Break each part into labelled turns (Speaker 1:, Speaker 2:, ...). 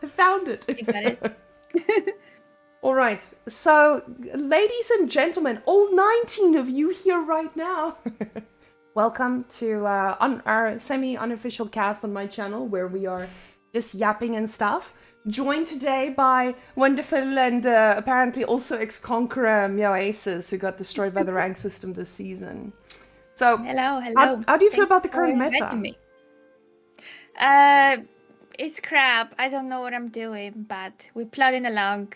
Speaker 1: I found it.
Speaker 2: You got it.
Speaker 1: All right. So, ladies and gentlemen, all 19 of you here right now. Welcome to our semi-unofficial cast on my channel where we are just yapping and stuff. Joined today by wonderful and apparently also ex-conqueror Meowasis, who got destroyed by the rank system this season. So,
Speaker 2: Hello.
Speaker 1: how do you feel
Speaker 2: Thanks
Speaker 1: about the
Speaker 2: for
Speaker 1: current
Speaker 2: inviting
Speaker 1: meta?
Speaker 2: me. It's crap. I don't know what I'm doing, but we're plodding along.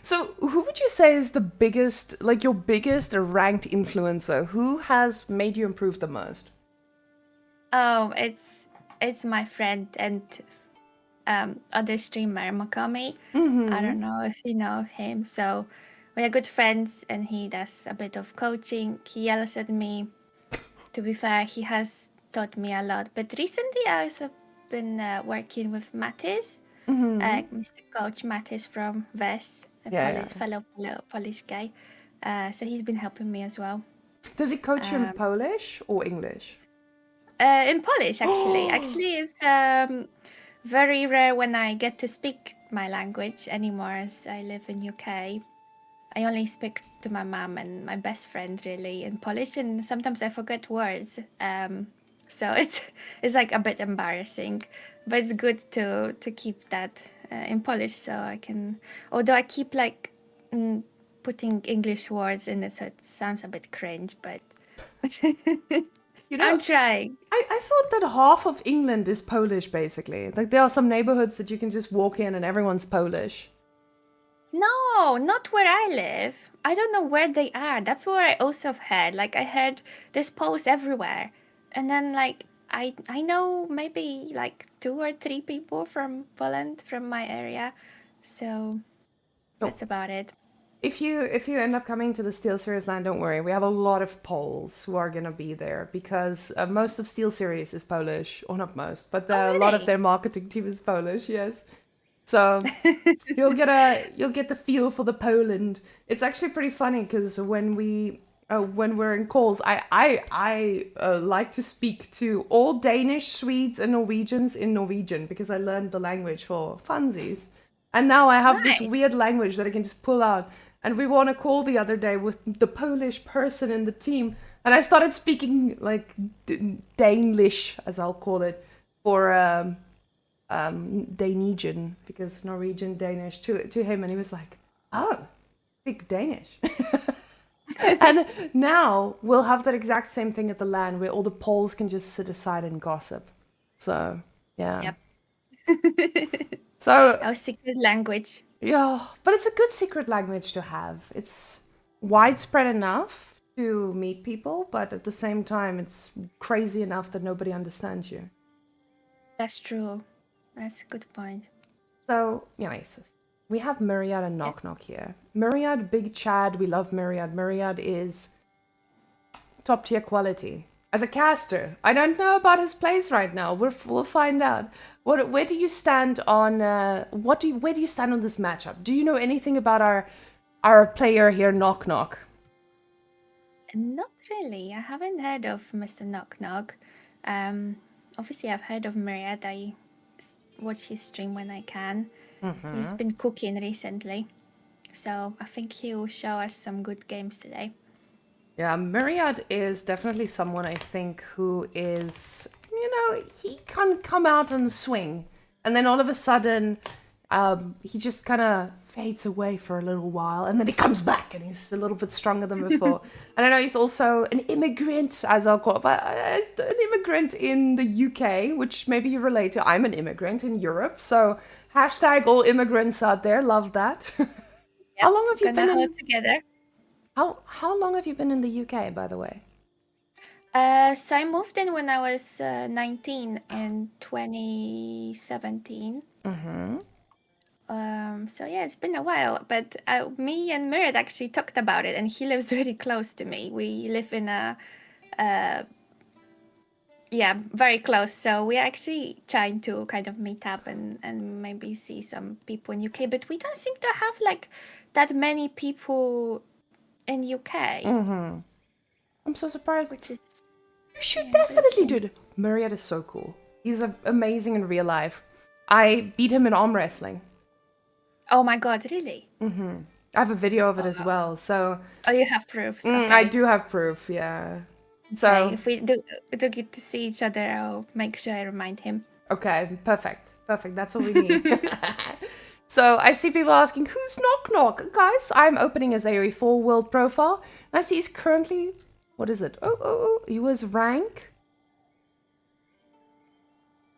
Speaker 1: So, who would you say is the biggest, like your biggest ranked influencer? Who has made you improve the most?
Speaker 2: Oh, it's my friend and other streamer Makami. I don't know if you know him. So we are good friends, and he does a bit of coaching. He yells at me. To be fair, he has taught me a lot. But recently, I also been working with Mattis, Mr. Coach Mattis from VES, a
Speaker 1: Yeah.
Speaker 2: fellow Polish guy. So he's been helping me as well.
Speaker 1: Does he coach you in Polish or English?
Speaker 2: In Polish, actually. Actually, it's very rare when I get to speak my language anymore, as I live in UK. I only speak to my mom and my best friend really in Polish, and sometimes I forget words. So it's like a bit embarrassing, but it's good to keep that in Polish, so I can. Although I keep like putting English words in it, so it sounds a bit cringe, but
Speaker 1: You know,
Speaker 2: I'm trying.
Speaker 1: I thought that half of England is Polish, basically. Like, there are some neighborhoods that you can just walk in and everyone's Polish.
Speaker 2: No, not where I live. I don't know where they are. That's what I also have heard. Like I heard there's Poles everywhere. And then like I know maybe like 2 or 3 people from Poland from my area. So that's about it.
Speaker 1: If you end up coming to the Steel Series land, don't worry. We have a lot of Poles who are gonna be there because most of Steel Series is Polish, or not most, but
Speaker 2: Oh,
Speaker 1: a lot of
Speaker 2: really?
Speaker 1: their marketing team is Polish. Yes, so you'll get the feel for the Poland. It's actually pretty funny because when we're in calls, I like to speak to all Danish, Swedes, and Norwegians in Norwegian because I learned the language for funsies. And now I have this
Speaker 2: Nice.
Speaker 1: weird language that I can just pull out. And we won a call the other day with the Polish person in the team. And I started speaking like Danish, as I'll call it, for Danesian, because Norwegian, Danish, to him. And he was like, oh, speak Danish. And now we'll have that exact same thing at the LAN where all the Poles can just sit aside and gossip. So, yeah.
Speaker 2: Yep.
Speaker 1: So,
Speaker 2: Our secret language.
Speaker 1: yeah, but it's a good secret language to have. It's widespread enough to meet people, but at the same time, it's crazy enough that nobody understands you.
Speaker 2: That's true. That's a good point.
Speaker 1: So, Meowasis. We have Myriad and Knock Knock here. Myriad, Big Chad, we love Myriad. Myriad is top tier quality. As a caster, I don't know about his plays right now. We'll find out. Where do you stand on where do you stand on this matchup? Do you know anything about our player here, Knock Knock?
Speaker 2: Not really. I haven't heard of Mr. Knock Knock. Obviously, I've heard of Myriad. I watch his stream when I can. He's been cooking recently, so I think he will show us some good games today.
Speaker 1: Yeah, Myriad is definitely someone I think who is, he can come out and swing, and then all of a sudden, he just kind of fades away for a little while, and then he comes back, and he's a little bit stronger than before. And I know he's also an immigrant, as I'll call it, but an immigrant in the UK, which maybe you relate to. I'm an immigrant in Europe, so hashtag all immigrants out there, love that. How long have you been
Speaker 2: hold
Speaker 1: in?
Speaker 2: together?
Speaker 1: How long have you been in the UK, by the way?
Speaker 2: So I moved in when I was 19 in 2017. So yeah, it's been a while, but me and Merit actually talked about it, and he lives really close to me. We live in very close. So we're actually trying to kind of meet up and maybe see some people in UK, but we don't seem to have like that many people in UK.
Speaker 1: I'm so surprised.
Speaker 2: Which is
Speaker 1: You should definitely do it. Myriad is so cool. He's amazing in real life. I beat him in arm wrestling.
Speaker 2: Oh my god, really?
Speaker 1: I have a video of it as well. So
Speaker 2: Oh, you have proofs.
Speaker 1: I
Speaker 2: Okay.
Speaker 1: do have proof, yeah.
Speaker 2: Okay.
Speaker 1: So,
Speaker 2: If we do get to see each other, I'll make sure I remind him.
Speaker 1: okay, perfect. Perfect. That's all we need. So I see people asking, who's Knock Knock? Guys, I'm opening his AOE4 world profile. And I see he's currently, what is it? He was rank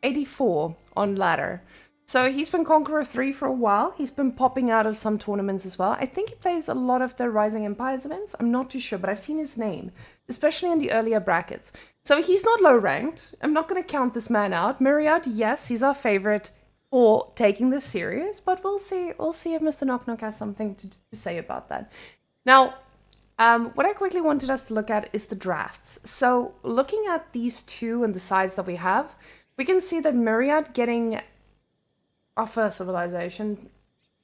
Speaker 1: 84 on ladder. So he's been Conqueror 3 for a while. He's been popping out of some tournaments as well. I think he plays a lot of the Rising Empires events. I'm not too sure, but I've seen his name, especially in the earlier brackets. So he's not low ranked. I'm not going to count this man out. Myriad, yes, he's our favorite for taking this serious, but we'll see. We'll see if Mr. Knock Knock has something to say about that. Now, what I quickly wanted us to look at is the drafts. So looking at these two and the sides that we have, we can see that Myriad getting our first civilization,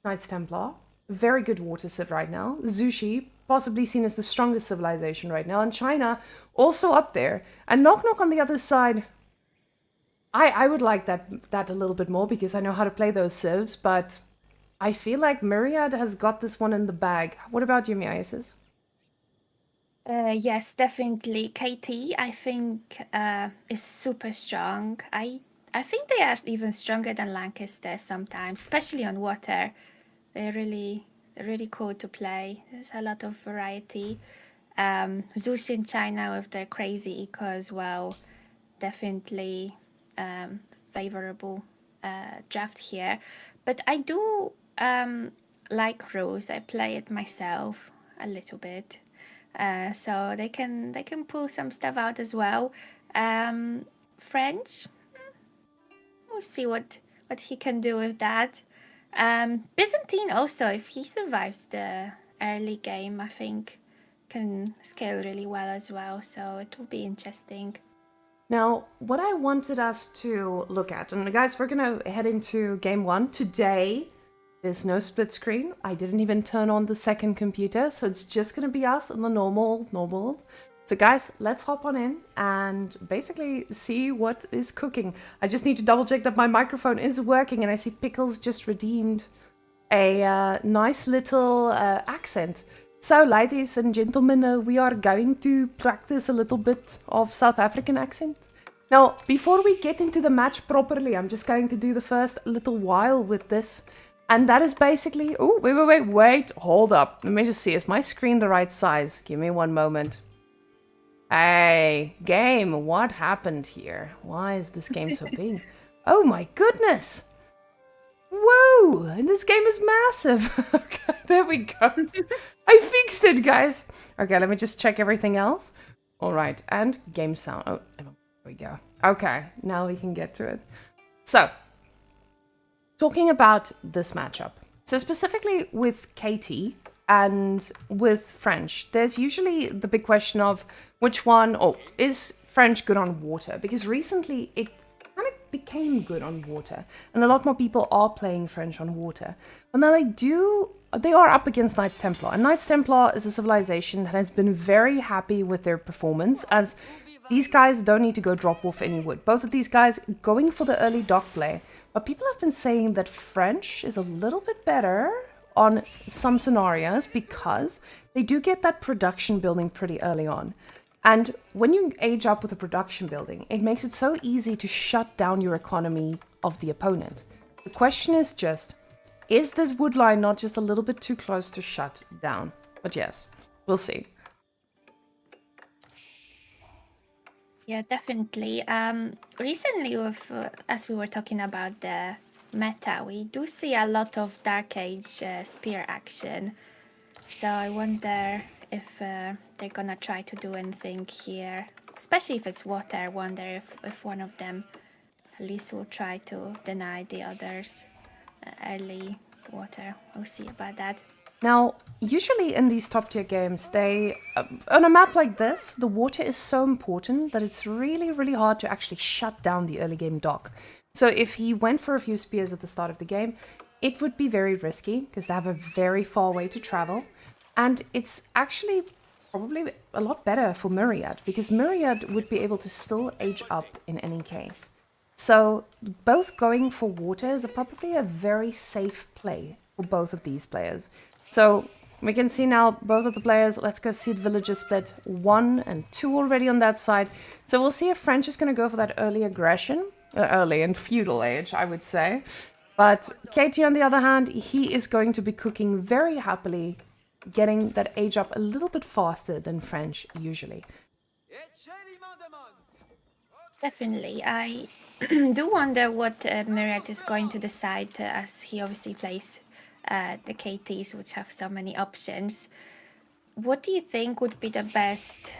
Speaker 1: Knights Templar, very good water civ right now. Zushi, possibly seen as the strongest civilization right now. And China, also up there. And Knock Knock on the other side, I would like that a little bit more because I know how to play those civs, but I feel like Myriad has got this one in the bag. What about you, Meowasis?
Speaker 2: Yes, definitely. KT, I think, is super strong. I think they are even stronger than Lancaster sometimes, especially on water. They're really cool to play. There's a lot of variety. Zeus in China with their crazy eco as well. Definitely favorable draft here. But I do like Rose. I play it myself a little bit. So they can pull some stuff out as well. French, we'll see what he can do with that. Byzantine also, if he survives the early game, I think can scale really well as well. So it will be interesting.
Speaker 1: Now, what I wanted us to look at, and guys, we're gonna head into game one today. There's no split screen. I didn't even turn on the second computer, so it's just gonna be us on the normal. So guys, let's hop on in and basically see what is cooking. I just need to double check that my microphone is working, and I see Pickles just redeemed a nice little accent. So, ladies and gentlemen, we are going to practice a little bit of South African accent. Now, before we get into the match properly, I'm just going to do the first little while with this. And that is basically... Oh, wait, hold up. Let me just see. Is my screen the right size? Give me one moment. Hey, game, what happened here? Why is this game so big? Oh my goodness! Whoa! This game is massive. Okay, there we go. I fixed it, guys. Okay, let me just check everything else. All right, and game sound. Oh, there we go. Okay, now we can get to it. So, talking about this matchup. So specifically with KT and with French, there's usually the big question of which one, or is French good on water? Because recently it kind of became good on water, and a lot more people are playing French on water. But now they are up against Knights Templar, and Knights Templar is a civilization that has been very happy with their performance, as these guys don't need to go drop off any wood. Both of these guys going for the early dock play, but people have been saying that French is a little bit better on some scenarios because they do get that production building pretty early on. And when you age up with a production building, it makes it so easy to shut down your economy of the opponent. The question is just, is this wood line not just a little bit too close to shut down? But yes, we'll see.
Speaker 2: Yeah, definitely. Recently, with as we were talking about the meta, we do see a lot of Dark Age spear action. So I wonder if they're gonna try to do anything here, especially if it's water. I wonder if one of them at least will try to deny the others early water. We'll see about that.
Speaker 1: Now, usually in these top tier games, on a map like this, the water is so important that it's really, really hard to actually shut down the early game dock. So if he went for a few spears at the start of the game, it would be very risky because they have a very far way to travel. And it's actually probably a lot better for Myriad because Myriad would be able to still age up in any case. So both going for water is probably a very safe play for both of these players. So we can see now both of the players. Let's go see the villagers split 1 and 2 already on that side. So we'll see if French is going to go for that early aggression. Early and feudal age, I would say. But Katie, on the other hand, he is going to be cooking very happily, getting that age up a little bit faster than French usually.
Speaker 2: Definitely. I do wonder what Myriad is going to decide, as he obviously plays the KTs, which have so many options. What do you think would be the best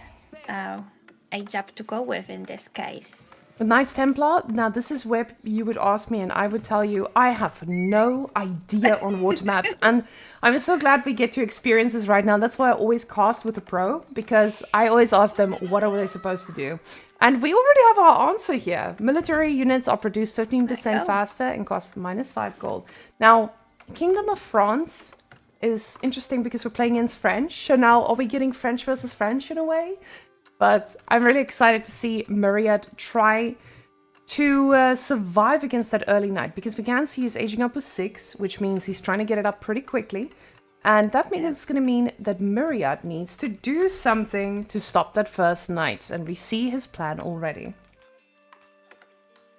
Speaker 2: age up to go with in this case?
Speaker 1: The Knights Templar, now this is where you would ask me and I would tell you I have no idea on water maps, and I'm so glad we get to experience this right now. That's why I always cast with a pro, because I always ask them what are they supposed to do. And we already have our answer here. Military units are produced 15% faster and cost -5 gold. Now, Kingdom of France is interesting because we're playing against French, so now are we getting French versus French in a way? But I'm really excited to see Myriad try to survive against that early knight, because we can see he's aging up to 6, which means he's trying to get it up pretty quickly. And that means it's going to mean that Myriad needs to do something to stop that first knight. And we see his plan already.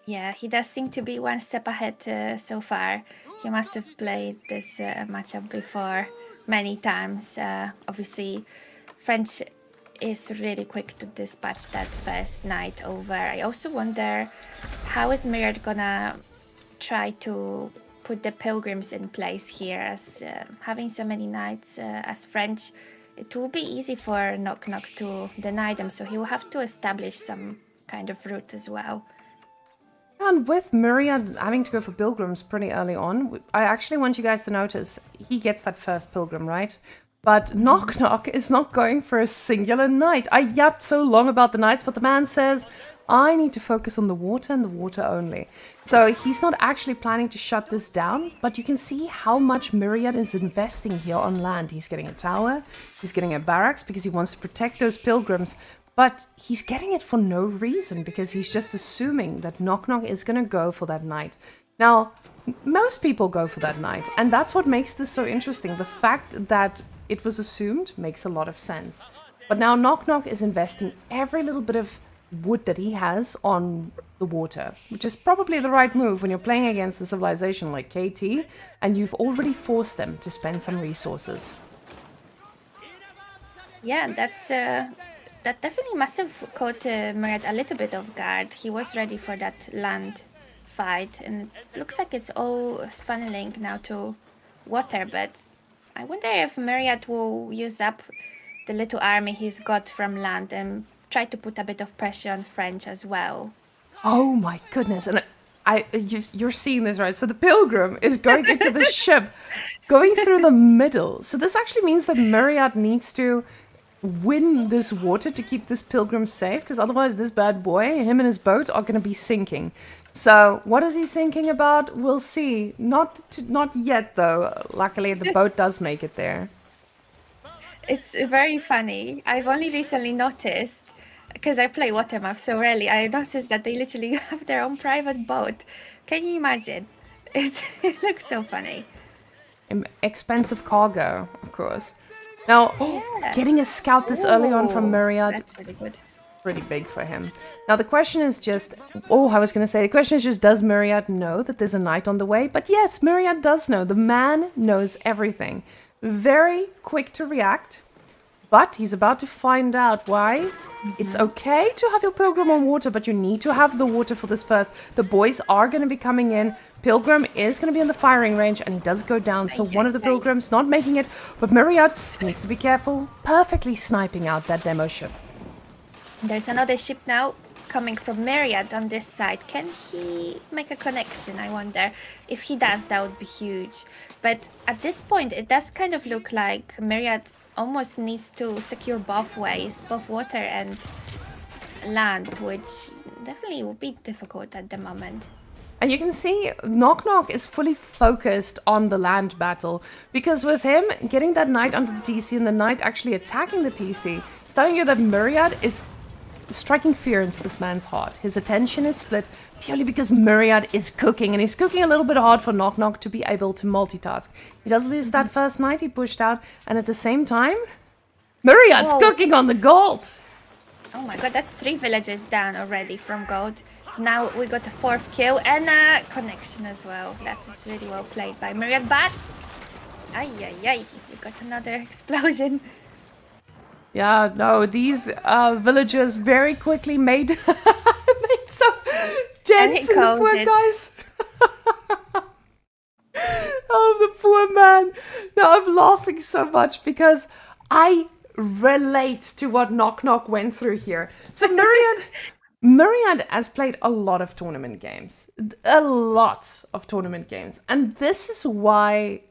Speaker 2: Yeah, he does seem to be one step ahead so far. He must have played this matchup before many times. Obviously, French is really quick to dispatch that first knight over. I also wonder, how is Myriad gonna try to put the pilgrims in place here, as having so many knights as French, it will be easy for Knock Knock to deny them, so he will have to establish some kind of route as well.
Speaker 1: And with Myriad having to go for pilgrims pretty early on, I actually want you guys to notice he gets that first pilgrim, right? But Knock Knock is not going for a singular knight. I yapped so long about the knights, but the man says, I need to focus on the water and the water only. So he's not actually planning to shut this down, but you can see how much Myriad is investing here on land. He's getting a tower, he's getting a barracks because he wants to protect those pilgrims, but he's getting it for no reason because he's just assuming that Knock Knock is going to go for that knight. Now, most people go for that knight, and that's what makes this so interesting. The fact that it was assumed makes a lot of sense. But now Knock Knock is investing every little bit of wood that he has on the water, which is probably the right move when you're playing against a civilization like KT and you've already forced them to spend some resources.
Speaker 2: Yeah, that definitely must have caught Myriad a little bit off guard. He was ready for that land fight, and it looks like it's all funneling now to water, but I wonder if Myriad will use up the little army he's got from land and try to put a bit of pressure on French as well.
Speaker 1: Oh my goodness. And you're seeing this, right? So the pilgrim is going into the ship, going through the middle. So this actually means that Myriad needs to win this water to keep this pilgrim safe, because otherwise this bad boy, him and his boat, are going to be sinking. So what is he thinking about? We'll see. Not yet, though. Luckily, the boat does make it there.
Speaker 2: It's very funny. I've only recently noticed, because I play water maps so rarely, I noticed that they literally have their own private boat. Can you imagine? It looks so funny.
Speaker 1: Expensive cargo, of course. Now, getting a scout this early on from Myriad.
Speaker 2: That's really good.
Speaker 1: Pretty big for him. Now the question is just, the question is just, does Myriad know that there's a knight on the way? But yes, Myriad does know. The man knows everything. Very quick to react, but he's about to find out why. It's okay to have your pilgrim on water, but you need to have the water for this first. The boys are going to be coming in. Pilgrim is going to be in the firing range, and he does go down. So one of the pilgrims not making it, but Myriad needs to be careful, perfectly sniping out that demo ship.
Speaker 2: There's another ship now coming from Myriad on this side. Can he make a connection? I wonder. If he does, that would be huge. But at this point, it does kind of look like Myriad almost needs to secure both ways, both water and land, which definitely will be difficult at the moment.
Speaker 1: And you can see Knock Knock is fully focused on the land battle, because with him getting that knight under the TC and the knight actually attacking the TC, it's telling you that Myriad is striking fear into this man's heart. His attention is split purely because Myriad is cooking, and he's cooking a little bit hard for Knock Knock to be able to multitask. He does lose that first knight he pushed out, and at the same time, Myriad's cooking on the gold.
Speaker 2: Oh my god, that's 3 villagers down already from gold. Now we got a 4th kill and a connection as well. That is really well played by Myriad, but... Ay, we got another explosion.
Speaker 1: Yeah, no, these villagers very quickly made, made some dents in the poor guys. Oh, the poor man. No, I'm laughing so much because I relate to what Knock Knock went through here. So Myriad has played a lot of tournament games. A lot of tournament games. And this is why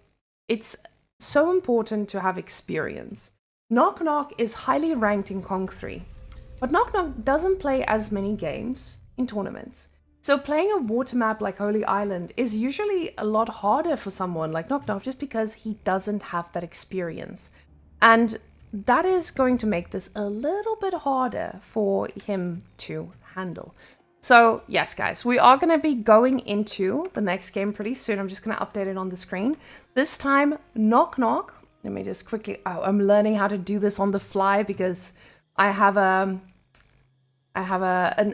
Speaker 1: it's so important to have experience. Knock Knock is highly ranked in Conk 3, but Knock Knock doesn't play as many games in tournaments. So playing a water map like Holy Island is usually a lot harder for someone like Knock Knock just because he doesn't have that experience. And that is going to make this a little bit harder for him to handle. So yes, guys, we are going to be going into the next game pretty soon. I'm just going to update it on the screen. This time, Knock Knock. Let me just quickly... Oh, I'm learning how to do this on the fly because I have an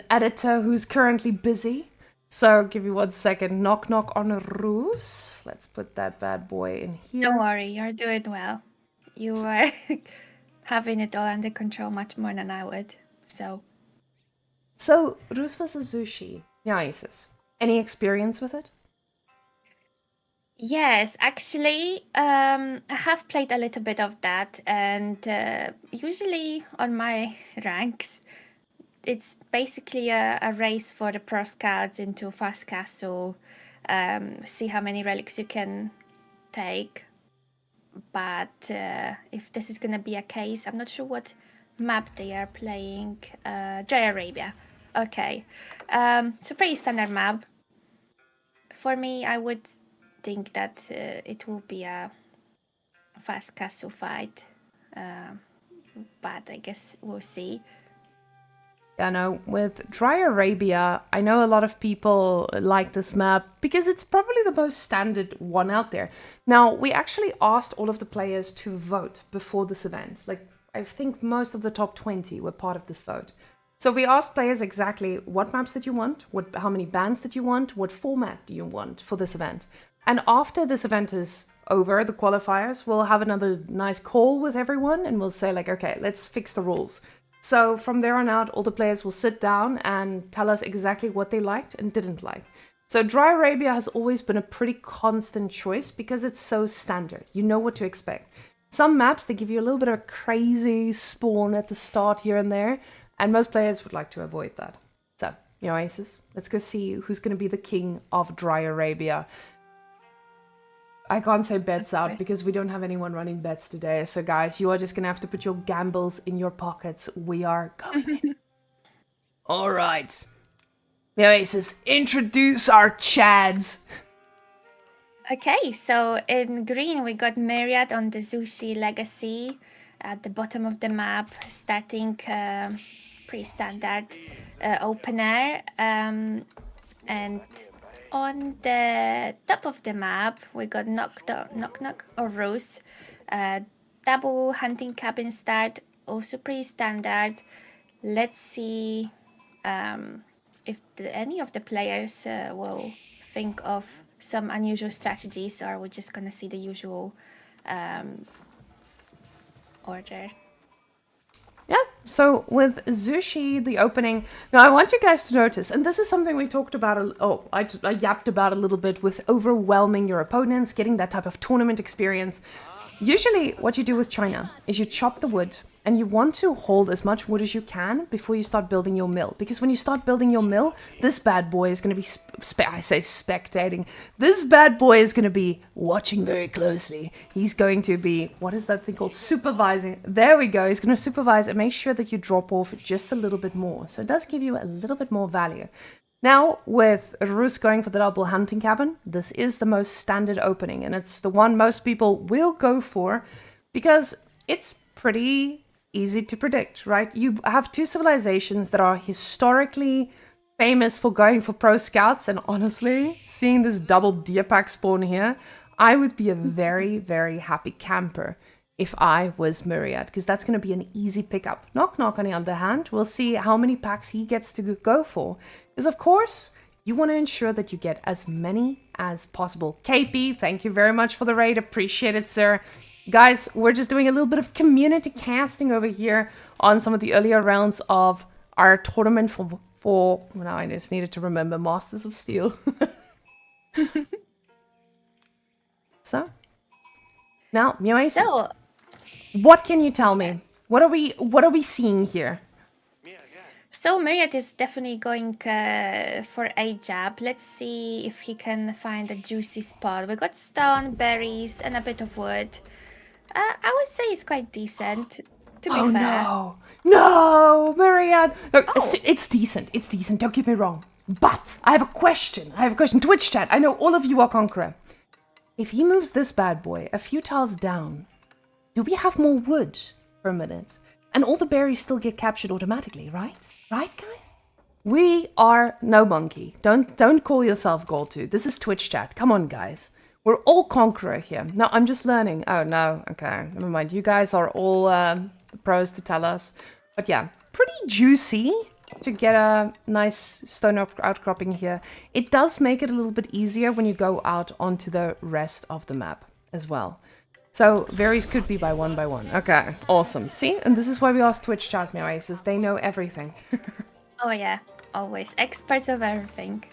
Speaker 1: editor who's currently busy. So give me 1 second. Knock Knock on Roos. Let's put that bad boy in here.
Speaker 2: Don't worry, you're doing well. You are having it all under control much more than I would. So
Speaker 1: Roos versus Zushi. Meowasis. Any experience with it?
Speaker 2: Yes, actually, I have played a little bit of that, and usually on my ranks, it's basically a race for the pro scouts into fast castle, see how many relics you can take. But if this is gonna be a case, I'm not sure what map they are playing. Dry Arabia. Okay, so pretty standard map. For me, I would think that it will be a fast castle fight, but I guess we'll see.
Speaker 1: Yeah, no, with Dry Arabia, I know a lot of people like this map because it's probably the most standard one out there. Now, we actually asked all of the players to vote before this event. Like, I think most of the top 20 were part of this vote. So we asked players exactly what maps did you want, how many bans did you want, what format do you want for this event. And after this event is over, the qualifiers, we'll have another nice call with everyone and we'll say like, okay, let's fix the rules. So from there on out, all the players will sit down and tell us exactly what they liked and didn't like. So Dry Arabia has always been a pretty constant choice because it's so standard. You know what to expect. Some maps, they give you a little bit of a crazy spawn at the start here and there, and most players would like to avoid that. So, Meowasis, let's go see who's going to be the king of Dry Arabia. I can't say bets out because we don't have anyone running bets today. So guys, you are just going to have to put your gambles in your pockets. We are going in. All right. Meowasis, introduce our Chads.
Speaker 2: Okay, so in green we got Myriad on the Zushi Legacy at the bottom of the map, starting pretty standard opener. And on the top of the map, we got Knock Knock or Roos. Double hunting cabin start, also pretty standard. Let's see if any of the players will think of some unusual strategies, or we're just gonna see the usual order.
Speaker 1: Yeah, so with Zushi, the opening... Now, I want you guys to notice, and this is something we talked about... I yapped about a little bit with overwhelming your opponents, getting that type of tournament experience. Usually, what you do with China is you chop the wood, and you want to hold as much wood as you can before you start building your mill. Because when you start building your mill, this bad boy is going to be... spectating. This bad boy is going to be watching very closely. He's going to be... What is that thing called? Supervising. There we go. He's going to supervise and make sure that you drop off just a little bit more. So it does give you a little bit more value. Now, with Roos going for the double hunting cabin, this is the most standard opening. And it's the one most people will go for because it's pretty easy to predict, right? You have two civilizations that are historically famous for going for pro scouts, and honestly, seeing this double deer pack spawn here, I would be a very, very happy camper if I was Myriad, because that's going to be an easy pickup. Knock Knock, on the other hand, we'll see how many packs he gets to go for. Because, of course, you want to ensure that you get as many as possible. KP, thank you very much for the raid. Appreciate it, sir. Guys, we're just doing a little bit of community casting over here on some of the earlier rounds of our tournament for now I just needed to remember Masters of Steel. So, now, Meowasis,
Speaker 2: So,
Speaker 1: what can you tell me? What are we seeing here?
Speaker 2: so Myriad is definitely going for a jab. Let's see if he can find a juicy spot. We got stone, berries, and a bit of wood. I would say it's quite decent, to be fair.
Speaker 1: No, Myriad. No,
Speaker 2: Oh.
Speaker 1: it's decent. It's decent. Don't get me wrong. But I have a question. Twitch chat. I know all of you are Conqueror. If he moves this bad boy a few tiles down, do we have more wood for a minute? And all the berries still get captured automatically, right? Right, guys? We are no monkey. Don't call yourself Gold2. This is Twitch chat. Come on, guys. We're all Conqueror here. No, I'm just learning. Oh, no. Okay, never mind. You guys are all the pros to tell us. But yeah, pretty juicy to get a nice stone outcropping here. It does make it a little bit easier when you go out onto the rest of the map as well. So, varies could be by one. Okay, awesome. See? And this is why we ask Twitch chat, Meowasis. They know everything.
Speaker 2: Oh yeah, always experts of everything.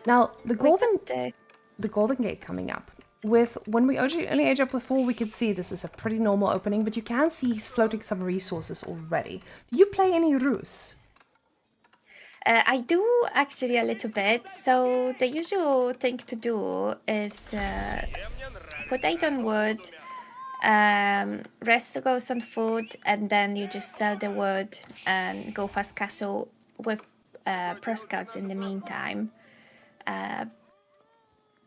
Speaker 1: Now, the
Speaker 2: We
Speaker 1: Golden Gate coming up. When we only age up with 4, we could see this is a pretty normal opening, but you can see he's floating some resources already. Do you play any Rus?
Speaker 2: I do actually a little bit. So the usual thing to do is put 8 on wood, rest goes on food, and then you just sell the wood and go fast castle with pro scouts in the meantime.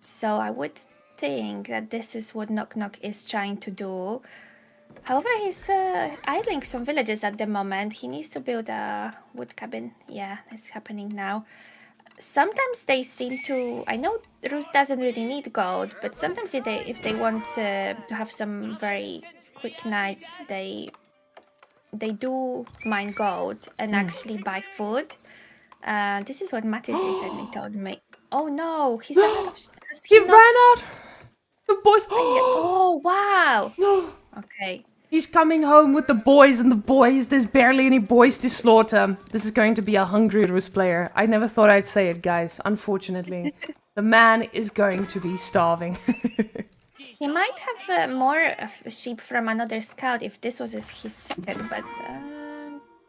Speaker 2: So I would think that this is what Knock Knock is trying to do. However, he's idling some villages at the moment. He needs to build a wood cabin. Yeah, that's happening now. Sometimes they seem to... I know Rus doesn't really need gold, but sometimes if they want to have some very quick nights, they do mine gold and actually buy food. This is what Mattis recently told me. Oh no, he's out of...
Speaker 1: He ran out! The boys...
Speaker 2: Oh, wow! Okay.
Speaker 1: He's coming home with the boys, and the boys, there's barely any boys to slaughter. This is going to be a hungry Rus player. I never thought I'd say it, guys. Unfortunately, the man is going to be starving.
Speaker 2: He might have more sheep from another scout if this was his second, but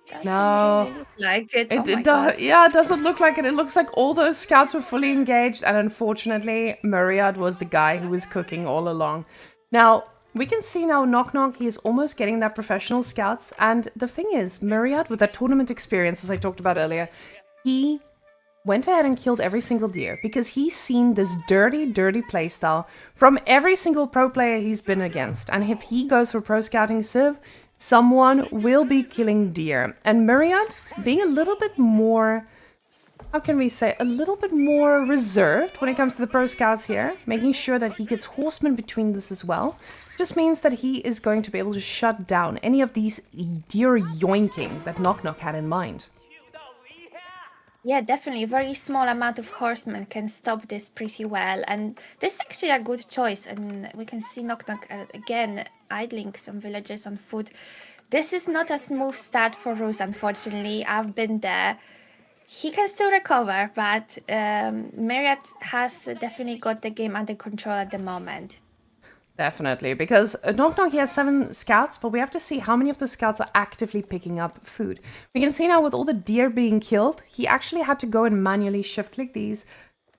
Speaker 2: doesn't
Speaker 1: No.
Speaker 2: really look like it.
Speaker 1: Yeah, it doesn't look like it. It looks like all those scouts were fully engaged, and unfortunately, Myriad was the guy who was cooking all along. Now, we can see now Knock Knock, he is almost getting that professional scouts, and the thing is, Myriad, with that tournament experience, as I talked about earlier, he went ahead and killed every single deer because he's seen this dirty playstyle from every single pro player he's been against. And if he goes for pro scouting civ, someone will be killing deer. And Myriad, being a little bit more, how can we say, a little bit more reserved when it comes to the pro scouts here, making sure that he gets horsemen between this as well, just means that he is going to be able to shut down any of these deer yoinking that Knock Knock had in mind.
Speaker 2: Yeah, definitely. A very small amount of horsemen can stop this pretty well. And this is actually a good choice. And we can see Knock Knock again idling some villagers on foot. This is not a smooth start for Rus, unfortunately. I've been there. He can still recover, but Myriad has definitely got the game under control at the moment.
Speaker 1: Definitely, because Knock Knock, he has 7 scouts, but we have to see how many of the scouts are actively picking up food. We can see now with all the deer being killed, he actually had to go and manually shift-click these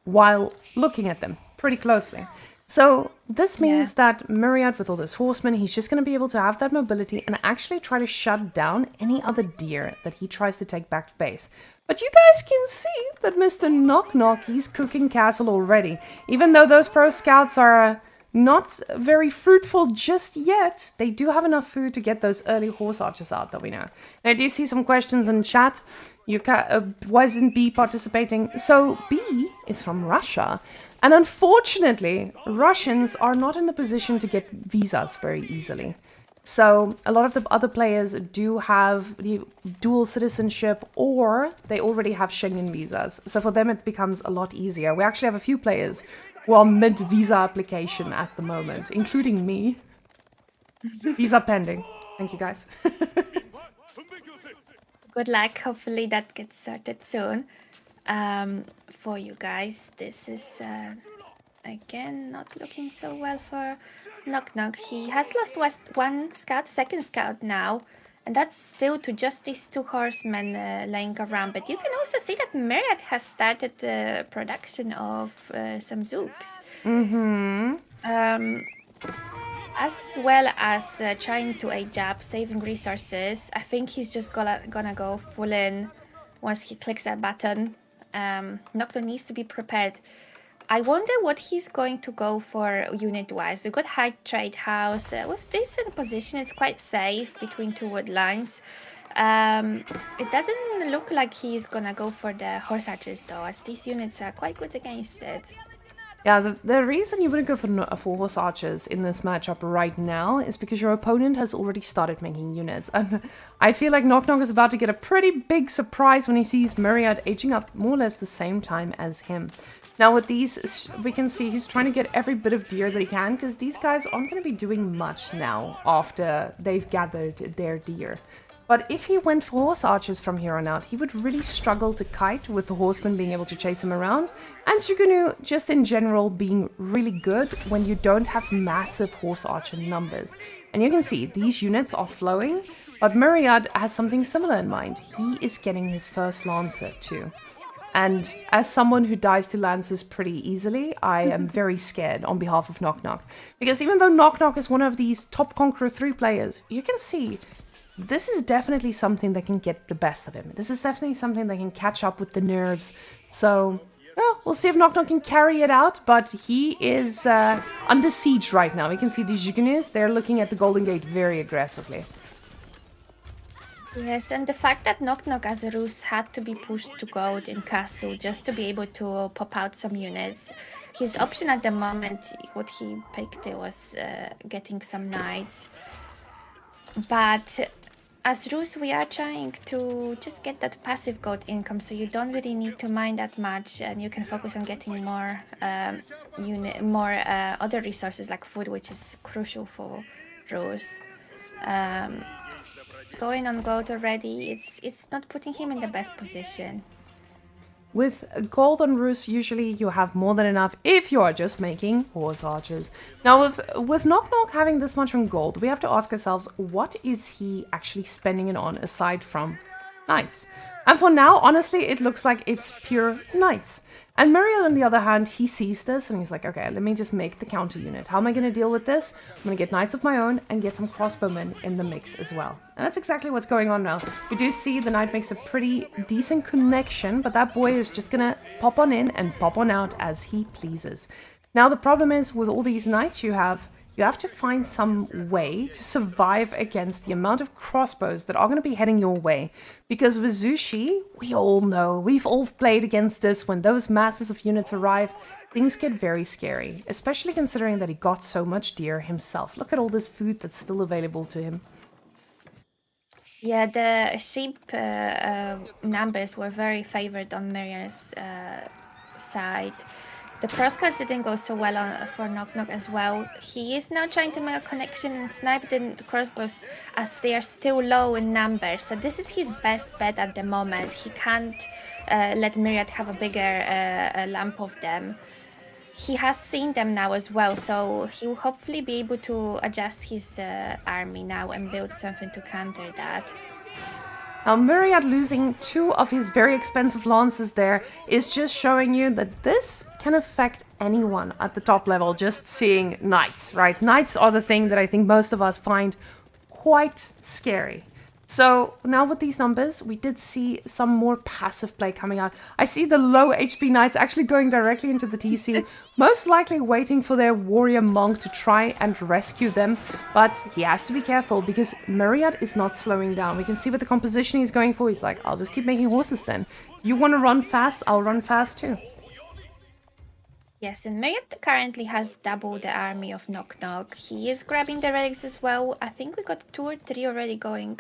Speaker 1: while looking at them pretty closely. So this means that Myriad, with all this horsemen, he's just going to be able to have that mobility and actually try to shut down any other deer that he tries to take back to base. But you guys can see that Mr. Knock Knock, he's cooking castle already. Even though those pro scouts are not very fruitful just yet. They do have enough food to get those early horse archers out that we know. And I do see some questions in chat. Why isn't B participating? So B is from Russia. And unfortunately, Russians are not in the position to get visas very easily. So a lot of the other players do have the dual citizenship, or they already have Schengen visas. So for them, it becomes a lot easier. We actually have a few players who are mid-visa application at the moment, including me. Visa pending. Thank you, guys.
Speaker 2: Good luck. Hopefully that gets sorted soon. For you guys, this is again not looking so well for Knock Knock. He has lost one scout, second scout now, and that's still to just these two horsemen laying around. But you can also see that Myriad has started the production of some Zooks. As well as trying to age up, saving resources. I think he's just gonna go full in once he clicks that button. Knock Knock needs to be prepared. I wonder what he's going to go for unit-wise. We've got High Trade House. With this in position, it's quite safe between two wood lines. It doesn't look like he's gonna go for the horse archers though, as these units are quite good against it.
Speaker 1: Yeah, the reason you wouldn't go for horse archers in this matchup right now is because your opponent has already started making units. And I feel like Knock Knock is about to get a pretty big surprise when he sees Myriad aging up more or less the same time as him. Now with these, we can see he's trying to get every bit of deer that he can, because these guys aren't going to be doing much now after they've gathered their deer. But if he went for horse archers from here on out, he would really struggle to kite with the horsemen being able to chase him around. And Shugunu, just in general, being really good when you don't have massive horse archer numbers. And you can see these units are flowing, but Myriad has something similar in mind. He is getting his first Lancer too. And as someone who dies to Lancers pretty easily, I am very scared on behalf of Knock Knock. Because even though Knock Knock is one of these top Conqueror 3 players, you can see this is definitely something that can get the best of him. This is definitely something that can catch up with the nerves. So, well, we'll see if Knock Knock can carry it out, but he is under siege right now. We can see the Jugunis, they're looking at the Golden Gate very aggressively.
Speaker 2: Yes, and the fact that Knock Knock as a Rus had to be pushed to gold in Castle just to be able to pop out some units. His option at the moment, what he picked, was getting some knights. But as Rus, we are trying to just get that passive gold income, so you don't really need to mine that much, and you can focus on getting more other resources like food, which is crucial for Rus. Going on gold already, it's not putting him in the best position.
Speaker 1: With gold on Rus, usually you have more than enough if you are just making horse archers. Now, with Knock Knock having this much on gold, we have to ask ourselves, what is he actually spending it on aside from knights? And for now, honestly, it looks like it's pure knights. And Myriad, on the other hand, he sees this and he's like, okay, let me just make the counter unit. How am I going to deal with this? I'm going to get knights of my own and get some crossbowmen in the mix as well. And that's exactly what's going on now. We do see the knight makes a pretty decent connection, but that boy is just going to pop on in and pop on out as he pleases. Now, the problem is with all these knights you have to find some way to survive against the amount of crossbows that are going to be heading your way. Because with Zushi, we all know, we've all played against this, when those masses of units arrive, things get very scary. Especially considering that he got so much deer himself. Look at all this food that's still available to him.
Speaker 2: Yeah, the sheep numbers were very favored on Myriad's side. The crosscuts didn't go so well for Knock Knock as well. He is now trying to make a connection and snipe the crossbows as they are still low in numbers. So this is his best bet at the moment. He can't let Myriad have a bigger lump of them. He has seen them now as well, so he will hopefully be able to adjust his army now and build something to counter that.
Speaker 1: Now, Myriad losing 2 of his very expensive lances there is just showing you that this can affect anyone at the top level, just seeing knights, right? Knights are the thing that I think most of us find quite scary. So now with these numbers, we did see some more passive play coming out. I see the low HP knights actually going directly into the TC, most likely waiting for their warrior monk to try and rescue them. But he has to be careful because Myriad is not slowing down. We can see what the composition he's going for. He's like, I'll just keep making horses then. You want to run fast, I'll run fast too.
Speaker 2: Yes, and Myriad currently has double the army of Knock Knock. He is grabbing the relics as well. I think we got 2 or 3 already going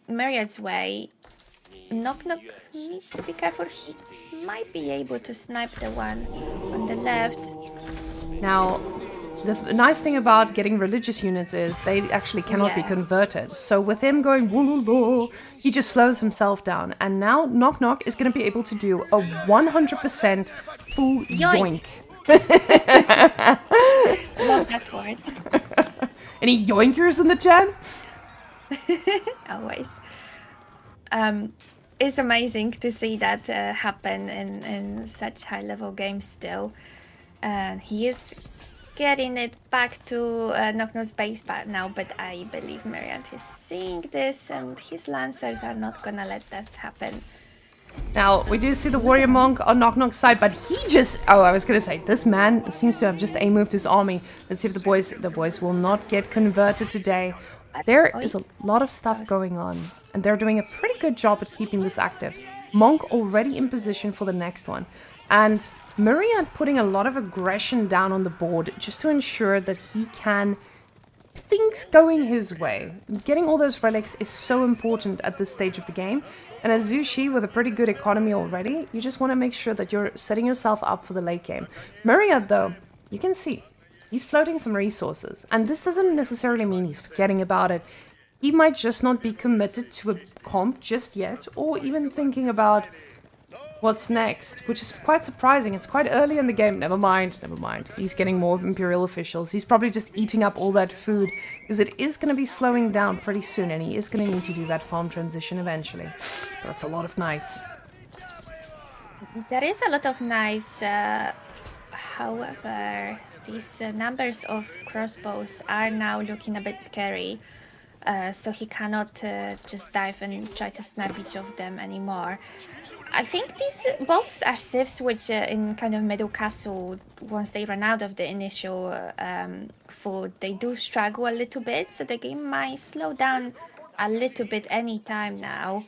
Speaker 2: Myriad's way. Knock Knock needs to be careful. He might be able to snipe the one on the left.
Speaker 1: Now, the nice thing about getting religious units is they actually cannot be converted. So with him going woo, he just slows himself down. And now Knock Knock is going to be able to do a 100% full yoink.
Speaker 2: Love that word.
Speaker 1: Any yoinkers in the chat?
Speaker 2: Always. It's amazing to see that happen in such high-level games still. He is getting it back to Knock Knock's base now, but I believe Myriad is seeing this, and his Lancers are not gonna let that happen.
Speaker 1: Now, we do see the warrior monk on Knock Knock's side, but he just... Oh, I was gonna say, this man seems to have just A-moved his army. Let's see if the boys will not get converted today. There is a lot of stuff going on, and they're doing a pretty good job at keeping this active. Monk already in position for the next one. And Myriad putting a lot of aggression down on the board just to ensure that he can... things going his way. Getting all those relics is so important at this stage of the game. And as Zushi, with a pretty good economy already, you just want to make sure that you're setting yourself up for the late game. Myriad, though, you can see, he's floating some resources. And this doesn't necessarily mean he's forgetting about it. He might just not be committed to a comp just yet, or even thinking about what's next, which is quite surprising. It's quite early in the game. Never mind. He's getting more of Imperial officials. He's probably just eating up all that food, because it is going to be slowing down pretty soon, and he is going to need to do that farm transition eventually. But that's a lot of knights.
Speaker 2: There is a lot of knights, however, these numbers of crossbows are now looking a bit scary. So he cannot just dive and try to snipe each of them anymore. I think these both are civs which in kind of middle castle, once they run out of the initial food, they do struggle a little bit, so the game might slow down a little bit any time now.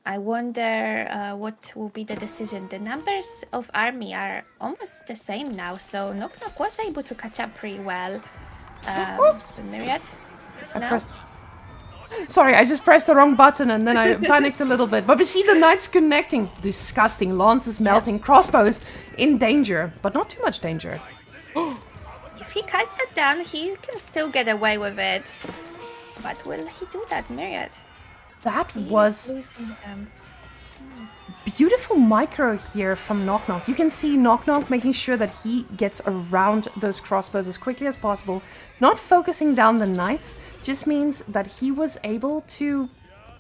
Speaker 2: I wonder what will be the decision. The numbers of army are almost the same now, so Knock Knock was able to catch up pretty well. The Myriad is now...
Speaker 1: Sorry, I just pressed the wrong button and then I panicked a little bit. But we see the knights connecting. Disgusting. Lances melting. Crossbows in danger, but not too much danger.
Speaker 2: If he cuts that down, he can still get away with it. But will he do that, Myriad?
Speaker 1: That was
Speaker 2: losing them.
Speaker 1: Beautiful micro here from Knock Knock. You can see Knock Knock making sure that he gets around those crossbows as quickly as possible. Not focusing down the knights just means that he was able to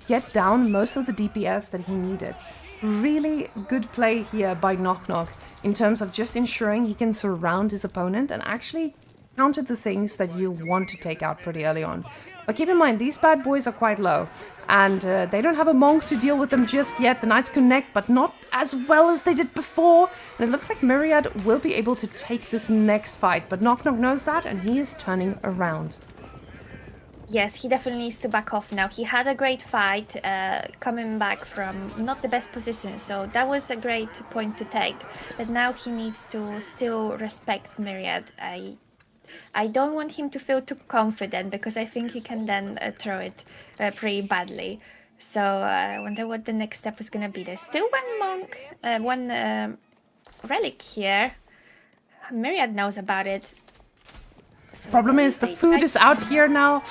Speaker 1: get down most of the DPS that he needed. Really good play here by Knock Knock in terms of just ensuring he can surround his opponent and actually counter the things that you want to take out pretty early on. But keep in mind, these bad boys are quite low. And they don't have a monk to deal with them just yet. The knights connect, but not as well as they did before. And it looks like Myriad will be able to take this next fight. But Knock Knock knows that, and he is turning around.
Speaker 2: Yes, he definitely needs to back off now. He had a great fight, coming back from not the best position. So that was a great point to take. But now he needs to still respect Myriad. I don't want him to feel too confident, because I think he can then throw it pretty badly. So I wonder what the next step is going to be. There's still one monk, one relic here. Myriad knows about it. So
Speaker 1: problem is the food is out here now,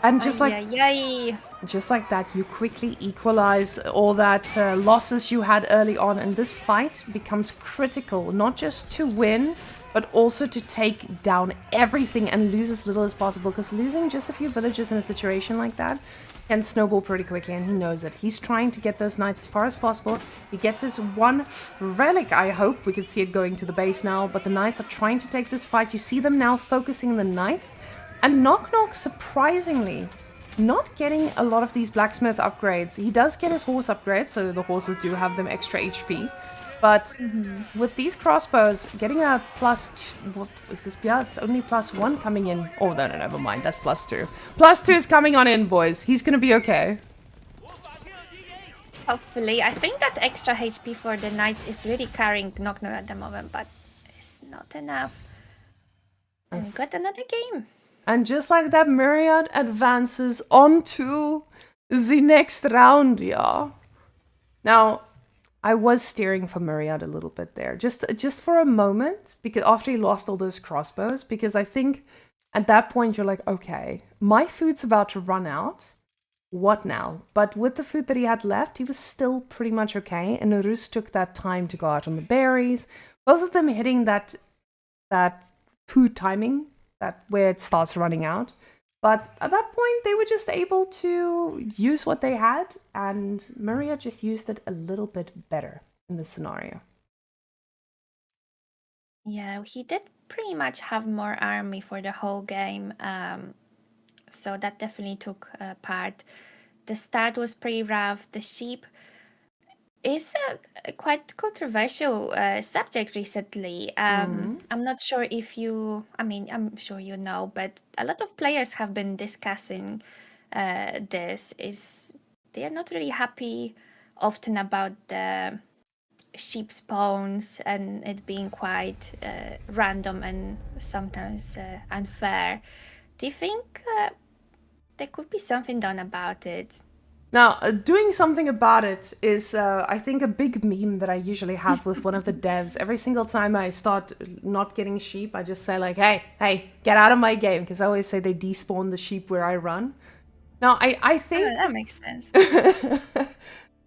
Speaker 1: and just like that, you quickly equalize all that losses you had early on, and this fight becomes critical, not just to win, but also to take down everything and lose as little as possible, because losing just a few villages in a situation like that can snowball pretty quickly, and he knows it. He's trying to get those knights as far as possible. He gets his one relic, I hope. We can see it going to the base now, but the knights are trying to take this fight. You see them now focusing the knights, and Knock Knock, surprisingly, not getting a lot of these blacksmith upgrades. He does get his horse upgrades, so the horses do have them extra HP. But with these crossbows, getting a what is this? Yeah, it's only +1 coming in. Oh, no, never mind. That's +2. +2 is coming on in, boys. He's gonna be okay.
Speaker 2: Hopefully. I think that extra HP for the knights is really carrying Knock at the moment, but it's not enough. And we got another game.
Speaker 1: And just like that, Myriad advances on to the next round, yeah. Now, I was steering for Myriad a little bit there, just for a moment, because after he lost all those crossbows, because I think at that point you're like, okay, my food's about to run out. What now? But with the food that he had left, he was still pretty much okay. And Rus took that time to go out on the berries. Both of them hitting that food timing, that where it starts running out. But at that point, they were just able to use what they had, and Maria just used it a little bit better in this scenario.
Speaker 2: Yeah, he did pretty much have more army for the whole game, so that definitely took part. The start was pretty rough. The sheep is a quite controversial subject recently. I'm not sure if you, I mean, I'm sure you know, but a lot of players have been discussing this. Is they are not really happy often about the sheep spawns and it being quite random and sometimes unfair. Do you think there could be something done about it?
Speaker 1: Now, doing something about it is, I think, a big meme that I usually have with one of the devs. Every single time I start not getting sheep, I just say like, hey, get out of my game. Because I always say they despawn the sheep where I run. Now, I think...
Speaker 2: Oh, that makes sense.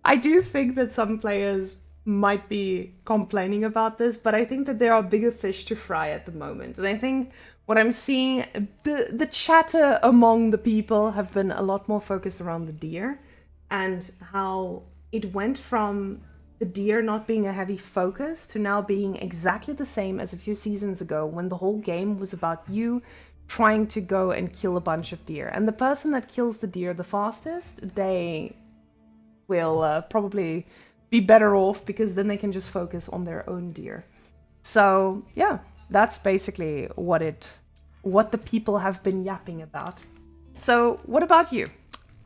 Speaker 1: I do think that some players might be complaining about this, but I think that there are bigger fish to fry at the moment. And I think what I'm seeing, the chatter among the people have been a lot more focused around the deer and how it went from the deer not being a heavy focus to now being exactly the same as a few seasons ago when the whole game was about you trying to go and kill a bunch of deer. And the person that kills the deer the fastest, they will probably be better off because then they can just focus on their own deer. So yeah, that's basically what the people have been yapping about. So what about you?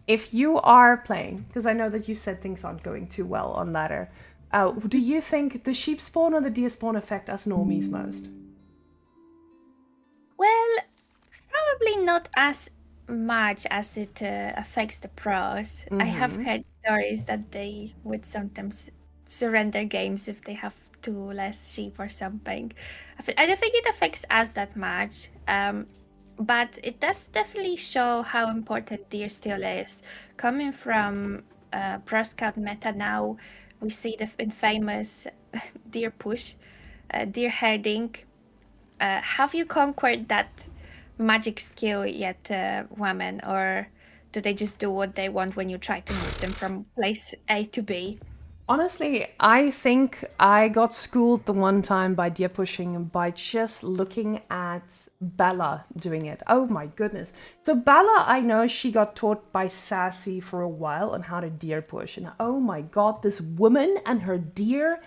Speaker 1: If you are playing, because I know that you said things aren't going too well on ladder, do you think the sheep spawn or the deer spawn affect us normies most?
Speaker 2: Well, probably not as much as it affects the pros. I have heard stories that they would sometimes surrender games if they have two less sheep or something. I don't think it affects us that much, but it does definitely show how important deer still is. Coming from Pro Scout meta now, we see the infamous deer push, deer herding. Have you conquered that magic skill yet, women, or do they just do what they want when you try to move them from place A to B?
Speaker 1: Honestly, I think I got schooled the one time by deer pushing by just looking at Bella doing it. Oh my goodness. So Bella, I know she got taught by Sassy for a while on how to deer push. And oh my god, this woman and her deer,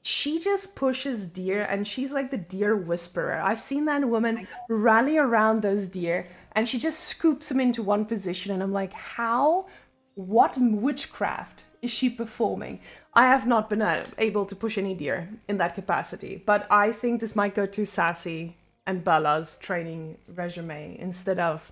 Speaker 1: she just pushes deer and she's like the deer whisperer. I've seen that woman rally around those deer and she just scoops them into one position and I'm like, how? What witchcraft is she performing? I have not been able to push any deer in that capacity, but I think this might go to Sassy and Bella's training resume instead of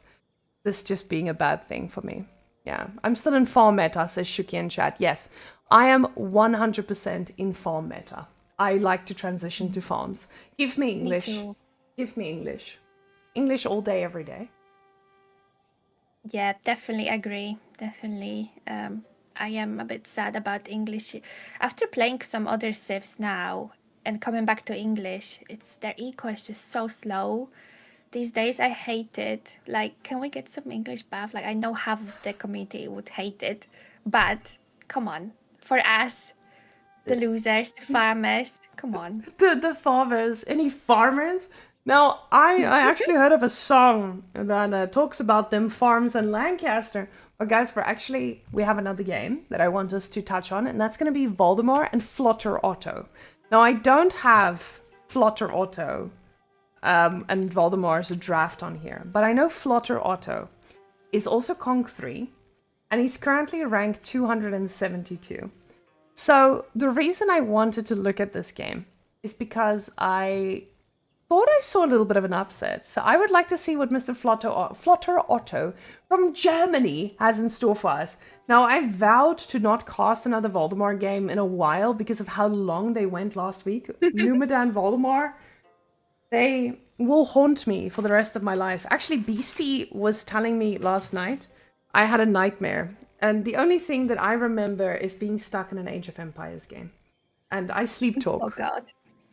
Speaker 1: this just being a bad thing for me. Yeah, I'm still in farm meta, says Shuki in chat. Yes, I am 100% in farm meta. I like to transition to farms. Give me English.
Speaker 2: Me too.
Speaker 1: Give me English. English all day, every day.
Speaker 2: Yeah, definitely agree. Definitely. I am a bit sad about English. After playing some other civs now and coming back to English, it's their eco is just so slow. These days I hate it. Like, can we get some English buff? Like, I know half of the community would hate it, but come on. For us, the losers, the farmers, come on.
Speaker 1: The farmers, any farmers? Now, I actually heard of a song that talks about them farms in Lancaster. But guys, we have another game that I want us to touch on, and that's going to be Voldemort and Flutter Otto. Now, I don't have Flutter Otto and Voldemort as a draft on here, but I know Flutter Otto is also Conk 3, and he's currently ranked 272. So the reason I wanted to look at this game is because I thought I saw a little bit of an upset. So I would like to see what Mr. Flutter Otto from Germany has in store for us. Now, I vowed to not cast another Voldemort game in a while because of how long they went last week. Numida and Voldemort, they will haunt me for the rest of my life. Actually, Beastie was telling me last night I had a nightmare. And the only thing that I remember is being stuck in an Age of Empires game. And I sleep talk.
Speaker 2: Oh, God.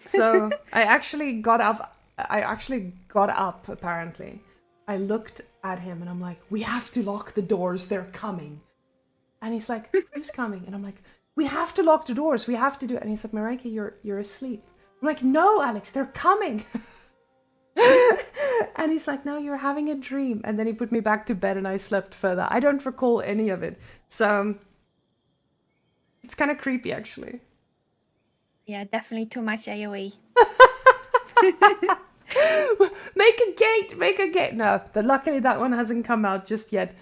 Speaker 1: So I actually got up, apparently. I looked at him and I'm like, we have to lock the doors, they're coming. And he's like, who's coming? And I'm like, we have to lock the doors, we have to do it. And he's like, Marika, you're asleep. I'm like, no, Alex, they're coming. And he's like, no, you're having a dream. And then he put me back to bed and I slept further. I don't recall any of it. So it's kind of creepy, actually.
Speaker 2: Yeah, definitely too much AoE.
Speaker 1: Make a gate. No, but luckily that one hasn't come out just yet.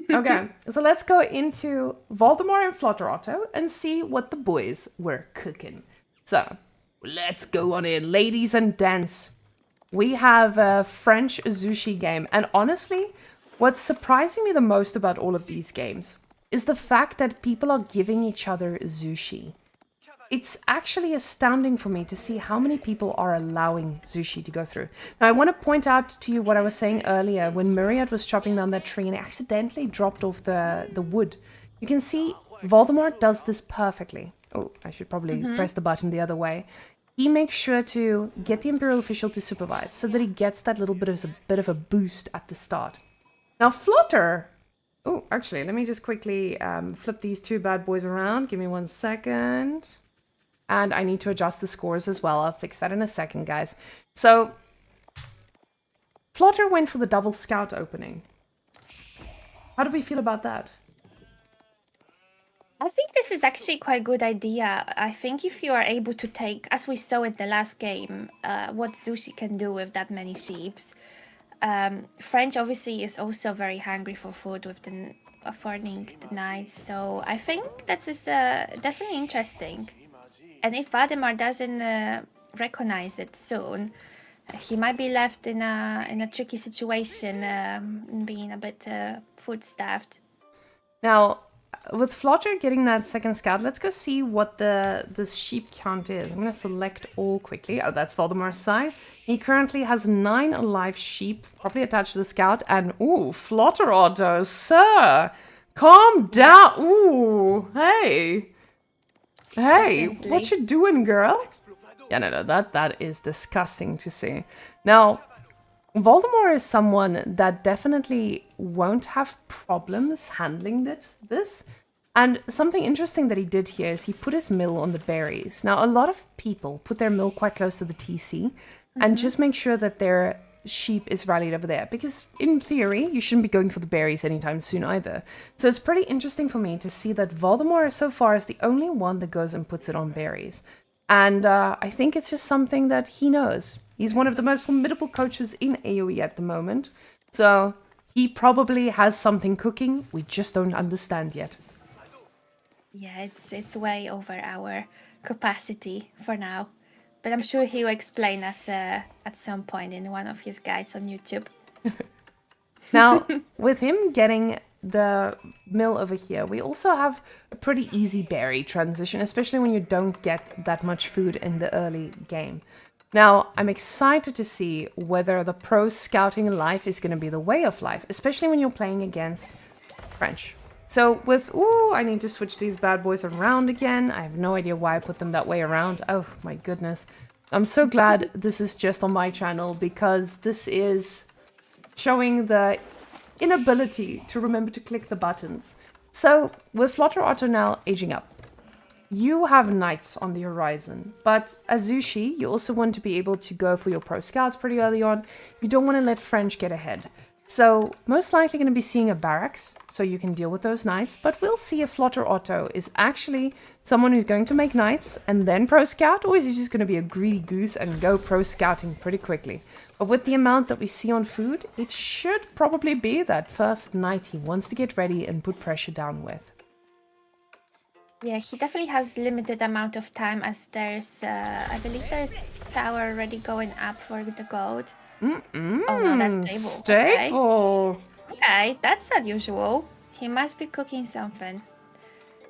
Speaker 1: Okay, so let's go into Voldemort and Flutter Otto and see what the boys were cooking. So let's go on in, ladies and gents. We have a French sushi game, and honestly, what's surprising me the most about all of these games is the fact that people are giving each other sushi. It's actually astounding for me to see how many people are allowing sushi to go through. Now, I want to point out to you what I was saying earlier when Myriad was chopping down that tree and accidentally dropped off the wood. You can see Voldemort does this perfectly. Oh, I should probably press the button the other way. He makes sure to get the Imperial official to supervise so that he gets that little bit of a boost at the start. Now, Flutter... Oh, actually, let me just quickly flip these two bad boys around. Give me 1 second. And I need to adjust the scores as well. I'll fix that in a second, guys. So, Flutter went for the double scout opening. How do we feel about that?
Speaker 2: I think this is actually quite a good idea. I think if you are able to take, as we saw in the last game, what Sushi can do with that many sheeps. French obviously is also very hungry for food with the affording the knights. So I think that is definitely interesting. And if Valdemar doesn't recognize it soon, he might be left in a tricky situation, being a bit food-starved.
Speaker 1: Now, with Flutter getting that second scout, let's go see what the sheep count is. I'm going to select all quickly. Oh, that's Voldemar's side. He currently has 9 alive sheep, probably attached to the scout. And, ooh, Flutter Otto, sir, calm down. Ooh, hey. Hey,
Speaker 2: Definitely.
Speaker 1: what you doing, girl? Yeah, no, that is disgusting to see. Now, Voldemort is someone that definitely won't have problems handling this. And something interesting that he did here is he put his mill on the berries. Now, a lot of people put their mill quite close to the TC and just make sure that their sheep is rallied over there. Because in theory, you shouldn't be going for the berries anytime soon either. So it's pretty interesting for me to see that Voldemort so far is the only one that goes and puts it on berries. And I think it's just something that he knows. He's one of the most formidable coaches in AoE at the moment. So he probably has something cooking we just don't understand yet.
Speaker 2: Yeah, it's way over our capacity for now. But I'm sure he'll explain us at some point in one of his guides on YouTube.
Speaker 1: Now, with him getting the mill over here, we also have a pretty easy berry transition, especially when you don't get that much food in the early game. Now, I'm excited to see whether the pro scouting life is going to be the way of life, especially when you're playing against French. So with, ooh, I need to switch these bad boys around again. I have no idea why I put them that way around. Oh my goodness. I'm so glad this is just on my channel because this is showing the inability to remember to click the buttons. So with Flutter Otto now aging up, you have knights on the horizon, but Azushi, you also want to be able to go for your pro scouts pretty early on. You don't want to let French get ahead. So most likely going to be seeing a barracks, so you can deal with those knights, but we'll see if Flotter Otto is actually someone who's going to make knights and then pro scout, or is he just going to be a greedy goose and go pro scouting pretty quickly. But with the amount that we see on food, it should probably be that first knight he wants to get ready and put pressure down with.
Speaker 2: Yeah, he definitely has limited amount of time as there's, I believe there's tower already going up for the gold. Oh no, that's
Speaker 1: Staple.
Speaker 2: Okay, that's unusual. He must be cooking something.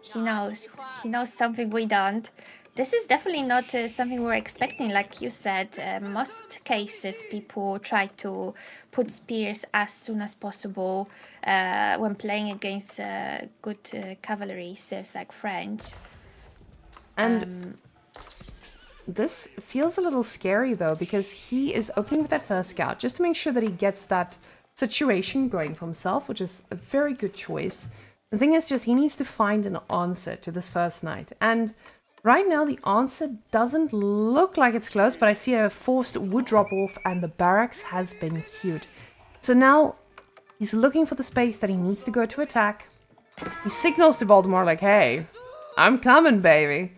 Speaker 2: He knows. He knows something we don't. This is definitely not something we're expecting. Like you said, most cases people try to put spears as soon as possible when playing against good cavalry civs like French.
Speaker 1: And this feels a little scary though, because he is opening with that first scout just to make sure that he gets that situation going for himself, which is a very good choice. The thing is just he needs to find an answer to this first knight. And right now the answer doesn't look like it's close, but I see a forced wood drop off and the barracks has been queued. So now he's looking for the space that he needs to go to attack. He signals to Baltimore like, hey, I'm coming, baby.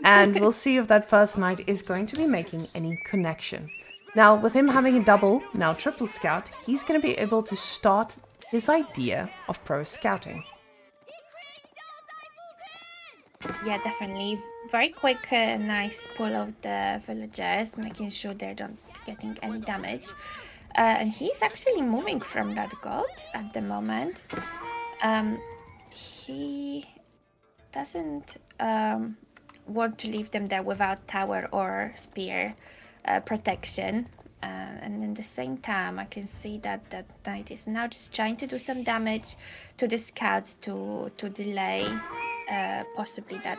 Speaker 1: And we'll see if that first knight is going to be making any connection. Now, with him having a double, now triple scout, he's going to be able to start his idea of pro scouting.
Speaker 2: Yeah, definitely. Very quick, nice pull of the villagers, making sure they're not getting any damage. And he's actually moving from that gold at the moment. He doesn't want to leave them there without tower or spear protection. And in the same time, I can see that that knight is now just trying to do some damage to the scouts to delay possibly that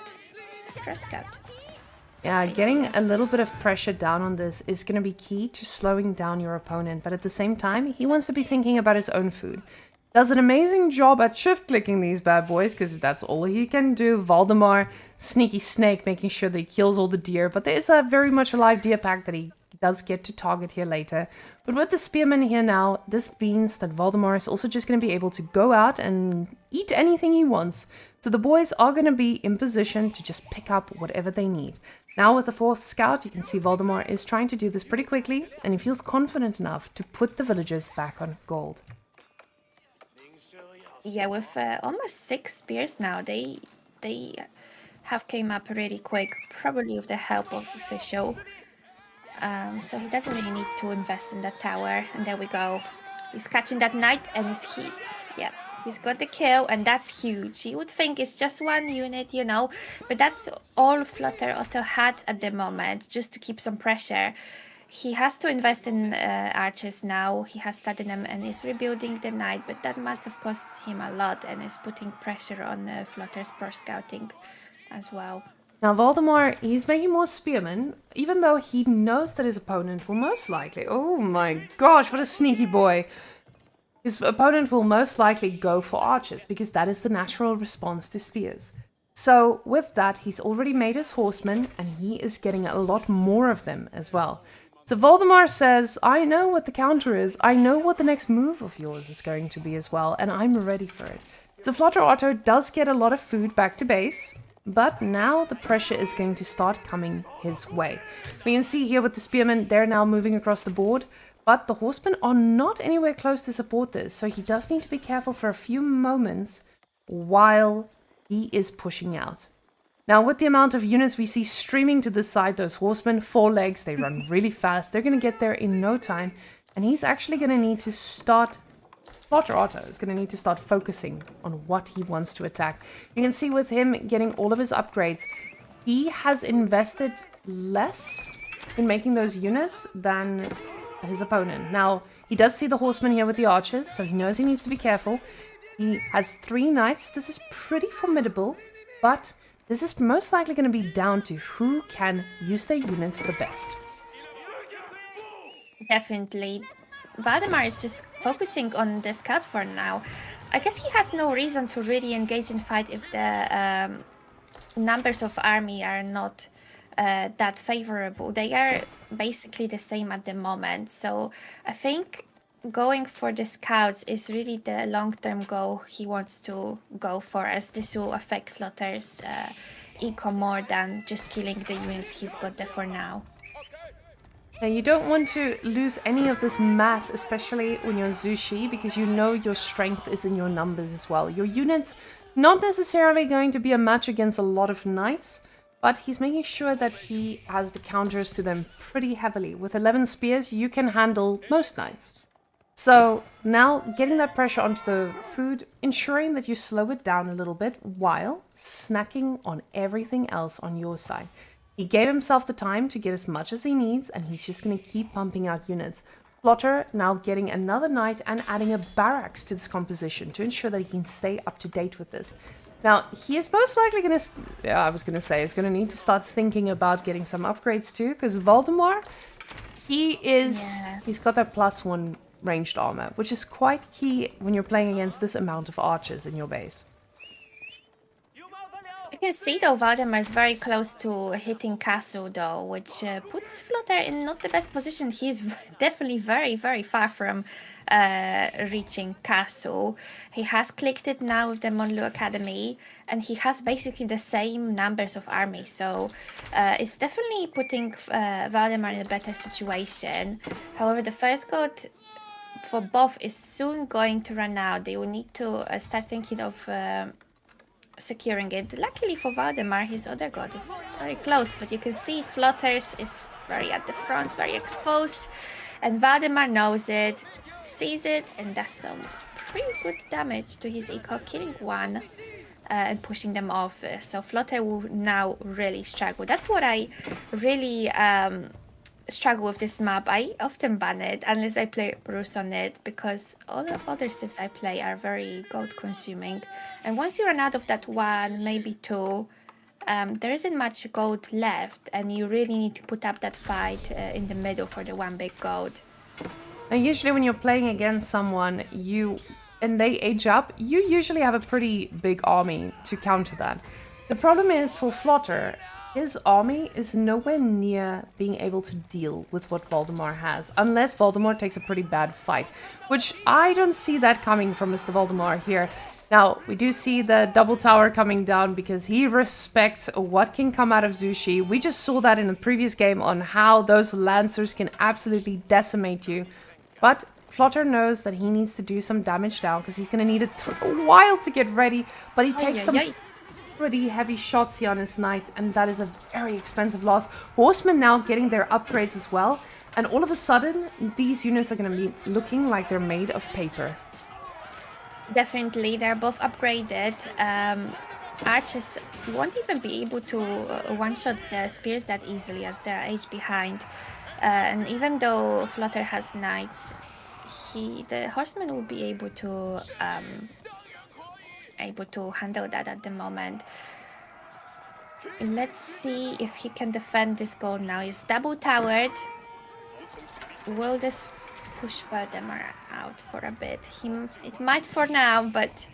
Speaker 2: first scout.
Speaker 1: Yeah, getting a little bit of pressure down on this is going to be key to slowing down your opponent. But at the same time, he wants to be thinking about his own food. Does an amazing job at shift clicking these bad boys, because that's all he can do. Valdemar, sneaky snake, making sure that he kills all the deer. But there is a very much alive deer pack that he does get to target here later. But with the spearman here now, this means that Valdemar is also just going to be able to go out and eat anything he wants. So the boys are going to be in position to just pick up whatever they need. Now with the fourth scout, you can see Valdemar is trying to do this pretty quickly, and he feels confident enough to put the villagers back on gold.
Speaker 2: Yeah, with almost 6 spears now, they have came up really quick, probably with the help of official. So he doesn't really need to invest in that tower. And there we go. He's catching that knight, and yeah, he's got the kill, and that's huge. You would think it's just one unit, you know, but that's all Flutter Otto had at the moment, just to keep some pressure. He has to invest in archers now. He has started them and is rebuilding the knight, but that must have cost him a lot and is putting pressure on Flutter's pro scouting as well.
Speaker 1: Now Valdemar, he's making more spearmen, even though he knows that his opponent will most likely... Oh my gosh, what a sneaky boy. His opponent will most likely go for archers, because that is the natural response to spears. So with that, he's already made his horsemen, and he is getting a lot more of them as well. So Valdemar says, I know what the counter is, I know what the next move of yours is going to be as well, and I'm ready for it. So Flutter Otto does get a lot of food back to base, but now the pressure is going to start coming his way. We can see here with the spearmen, they're now moving across the board, but the horsemen are not anywhere close to support this, so he does need to be careful for a few moments while he is pushing out. Now, with the amount of units we see streaming to this side, those horsemen, 4 legs, they run really fast. They're going to get there in no time. And he's actually going to need to start... Flutter Otto is going to need to start focusing on what he wants to attack. You can see with him getting all of his upgrades, he has invested less in making those units than his opponent. Now, he does see the horsemen here with the archers, so he knows he needs to be careful. He has 3 knights. This is pretty formidable, but... this is most likely going to be down to who can use their units the best.
Speaker 2: Definitely. Valdemar is just focusing on the scouts for now. I guess he has no reason to really engage in fight if the numbers of army are not that favorable. They are basically the same at the moment. So I think going for the scouts is really the long-term goal he wants to go for, as this will affect Flutter's eco more than just killing the units he's got there for now.
Speaker 1: Now, you don't want to lose any of this mass, especially when you're Zushi, because you know your strength is in your numbers as well. Your units not necessarily going to be a match against a lot of knights, but he's making sure that he has the counters to them pretty heavily. With 11 spears, you can handle most knights. So now getting that pressure onto the food, ensuring that you slow it down a little bit while snacking on everything else on your side. He gave himself the time to get as much as he needs, and he's just going to keep pumping out units. Plotter now getting another knight and adding a barracks to this composition to ensure that he can stay up to date with this. Now, he is most likely going to... he's going to need to start thinking about getting some upgrades too, because Voldemort, he's got that +1 ranged armor, which is quite key when you're playing against this amount of archers in your base.
Speaker 2: You can see though Valdemar is very close to hitting Castle though, which puts Flutter in not the best position. He's definitely very, very far from reaching Castle. He has clicked it now with the Monlu Academy, and he has basically the same numbers of army. So it's definitely putting Valdemar in a better situation. However, the first god for both is soon going to run out. They will need to start thinking of securing it. Luckily for Valdemar, his other god is very close, but you can see Flutters is very at the front, very exposed, and Valdemar knows it, sees it, and does some pretty good damage to his eco, killing one and pushing them off. So Flutter will now really struggle. That's what I really struggle with this map. I often ban it unless I play Rus on it, because all the other civs I play are very gold consuming, and once you run out of that one, maybe two, there isn't much gold left, and you really need to put up that fight in the middle for the one big gold.
Speaker 1: And usually when you're playing against someone and they age up, you usually have a pretty big army to counter that. The problem is for Flutter, his army is nowhere near being able to deal with what Voldemort has, unless Voldemort takes a pretty bad fight, which I don't see that coming from Mr. Voldemort here. Now, we do see the double tower coming down because he respects what can come out of Zushi. We just saw that in the previous game on how those Lancers can absolutely decimate you. But Flutter knows that he needs to do some damage now because he's going to need a while to get ready, but he takes some pretty heavy shots here on his knight, and that is a very expensive loss. Horsemen now getting their upgrades as well, and all of a sudden these units are going to be looking like they're made of paper.
Speaker 2: Definitely, they're both upgraded. Archers won't even be able to one-shot the spears that easily, as they're age behind, and even though Flutter has knights, the horsemen will be able to handle that at the moment. Let's see if he can defend this goal now. He's double towered. Will this push Valdemar out for a bit? It might for now, but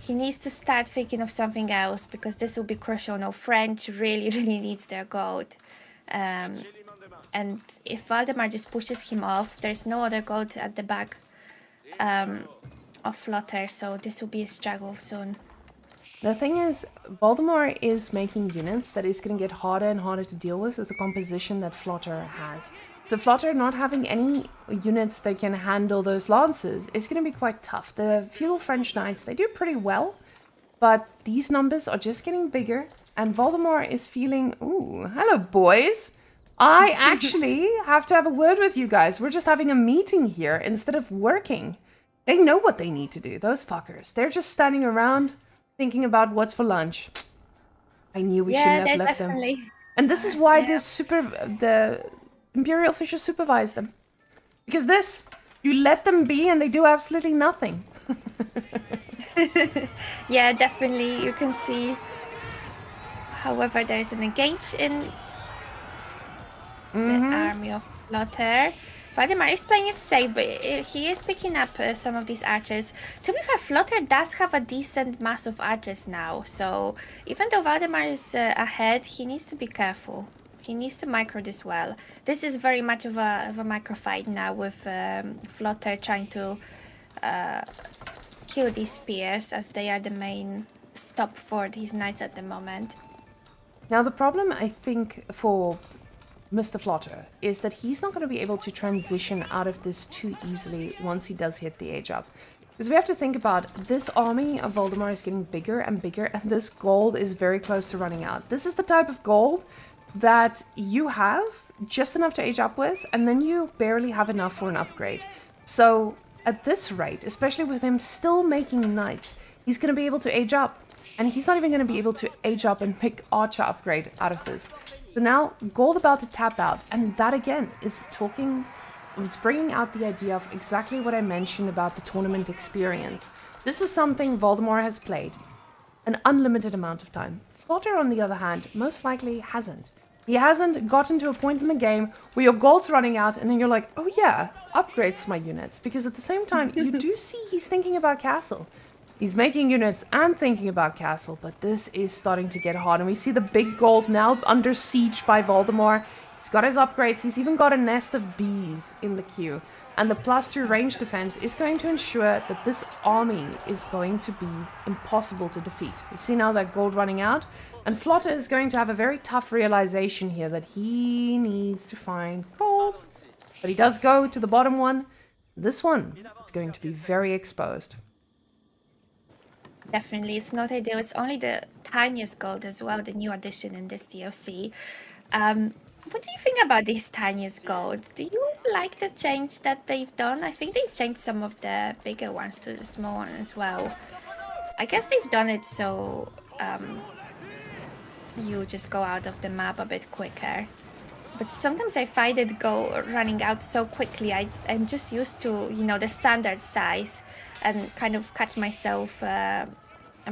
Speaker 2: he needs to start thinking of something else, because this will be crucial. No, French really, really needs their gold. And if Valdemar just pushes him off, there's no other gold at the back of Flutter, so this will be a struggle soon.
Speaker 1: The thing is, Voldemort is making units that is going to get harder and harder to deal with the composition that Flutter has. So Flutter not having any units that can handle those lances is going to be quite tough. The feudal French knights, they do pretty well, but these numbers are just getting bigger, and Voldemort is feeling, ooh, hello boys. I actually have to have a word with you guys. We're just having a meeting here instead of working. They know what they need to do, those fuckers. They're just standing around thinking about what's for lunch. I knew we shouldn't have left them. And this is why the Imperial officials supervise them. Because you let them be and they do absolutely nothing.
Speaker 2: Yeah, definitely. You can see. However, there is an engage in the army of Flutter. Valdemar is playing it safe, but he is picking up some of these archers. To be fair, Flutter does have a decent mass of archers now, so even though Valdemar is ahead, he needs to be careful. He needs to micro this well. This is very much of a micro fight now with Flutter trying to kill these spears, as they are the main stop for these knights at the moment.
Speaker 1: Now, the problem, I think, for Mr. Flotter is that he's not going to be able to transition out of this too easily once he does hit the age up. Because we have to think about this army of Voldemar is getting bigger and bigger, and this gold is very close to running out. This is the type of gold that you have just enough to age up with, and then you barely have enough for an upgrade. So at this rate, especially with him still making knights, he's going to be able to age up, and he's not even going to be able to age up and pick archer upgrade out of this. So now gold about to tap out, and that again is it's bringing out the idea of exactly what I mentioned about the tournament experience. This is something Voldemort has played an unlimited amount of time. Flotter, on the other hand, most likely hasn't. He hasn't gotten to a point in the game where your gold's running out and then you're like, oh yeah, upgrades to my units. Because at the same time, you do see he's thinking about castle. He's making units and thinking about castle, but this is starting to get hard. And we see the big gold now under siege by Voldemort. He's got his upgrades. He's even got a nest of bees in the queue. And the +2 range defense is going to ensure that this army is going to be impossible to defeat. We see now that gold running out. And Flotter is going to have a very tough realization here that he needs to find gold. But he does go to the bottom one. This one is going to be very exposed.
Speaker 2: Definitely, it's not ideal. It's only the tiniest gold as well, the new addition in this DLC. What do you think about these tiniest golds? Do you like the change that they've done? I think they changed some of the bigger ones to the small one as well. I guess they've done it so you just go out of the map a bit quicker. But sometimes I find it running out so quickly. I'm just used to, the standard size, and kind of catch myself a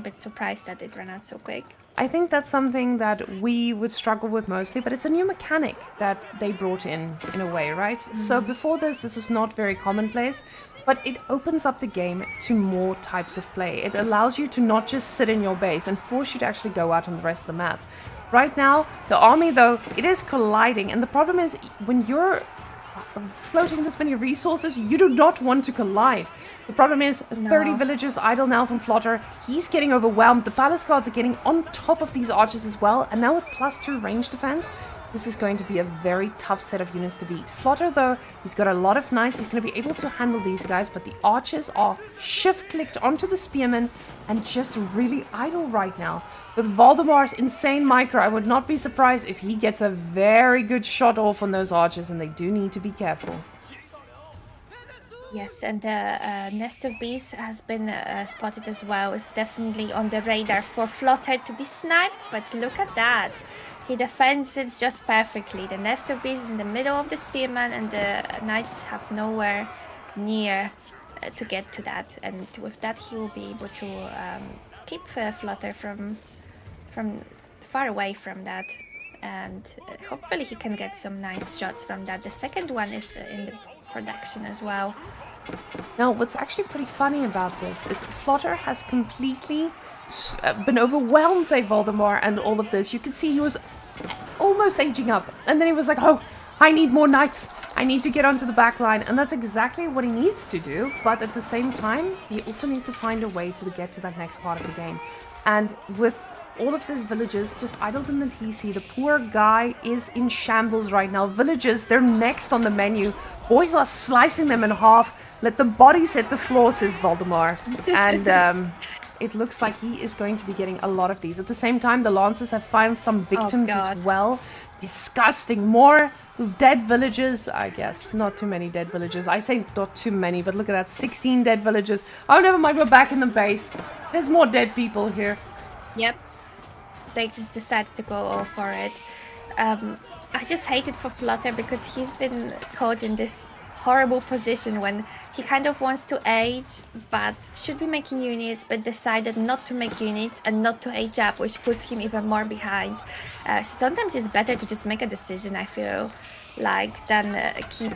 Speaker 2: bit surprised that it ran out so quick.
Speaker 1: I think that's something that we would struggle with mostly, but it's a new mechanic that they brought in a way, right? So before this is not very commonplace, but it opens up the game to more types of play. It allows you to not just sit in your base and force you to actually go out on the rest of the map. Right now, the army, though, it is colliding, and the problem is when you're floating this many resources, you do not want to collide. The problem is 30 villagers idle now from Flotter. He's getting overwhelmed. The palace guards are getting on top of these archers as well, and now with +2 range defense, this is going to be a very tough set of units to beat. Flotter, though, he's got a lot of knights. He's going to be able to handle these guys, but the archers are shift-clicked onto the spearmen and just really idle right now. With Voldemar's insane micro, I would not be surprised if he gets a very good shot off on those archers, and they do need to be careful.
Speaker 2: Yes, and the nest of bees has been spotted as well. It's definitely on the radar for Flotter to be sniped, but look at that. He defends it just perfectly. The nest of bees is in the middle of the spearman, and the knights have nowhere near to get to that. And with that, he will be able to keep Flotter from far away from that. And hopefully he can get some nice shots from that. The second one is in the production as well.
Speaker 1: Now, what's actually pretty funny about this is Flotter has completely been overwhelmed by Voldemort and all of this. You can see he was almost aging up, and then he was like, oh, I need more knights. I need to get onto the back line, and that's exactly what he needs to do, but at the same time, he also needs to find a way to get to that next part of the game. And with all of these villagers just idled in the TC, the poor guy is in shambles right now. Villagers, they're next on the menu. Boys are slicing them in half. Let the bodies hit the floor, says Voldemort. And it looks like he is going to be getting a lot of these. At the same time, the Lancers have found some victims as well. Disgusting. More dead villagers, I guess. Not too many dead villagers. I say not too many, but look at that. 16 dead villagers. Oh, never mind. We're back in the base. There's more dead people here.
Speaker 2: Yep. They just decided to go all for it. I just hate it for Flutter because he's been caught in this horrible position when he kind of wants to age but should be making units, but decided not to make units and not to age up, which puts him even more behind. Sometimes it's better to just make a decision, I feel like, than keep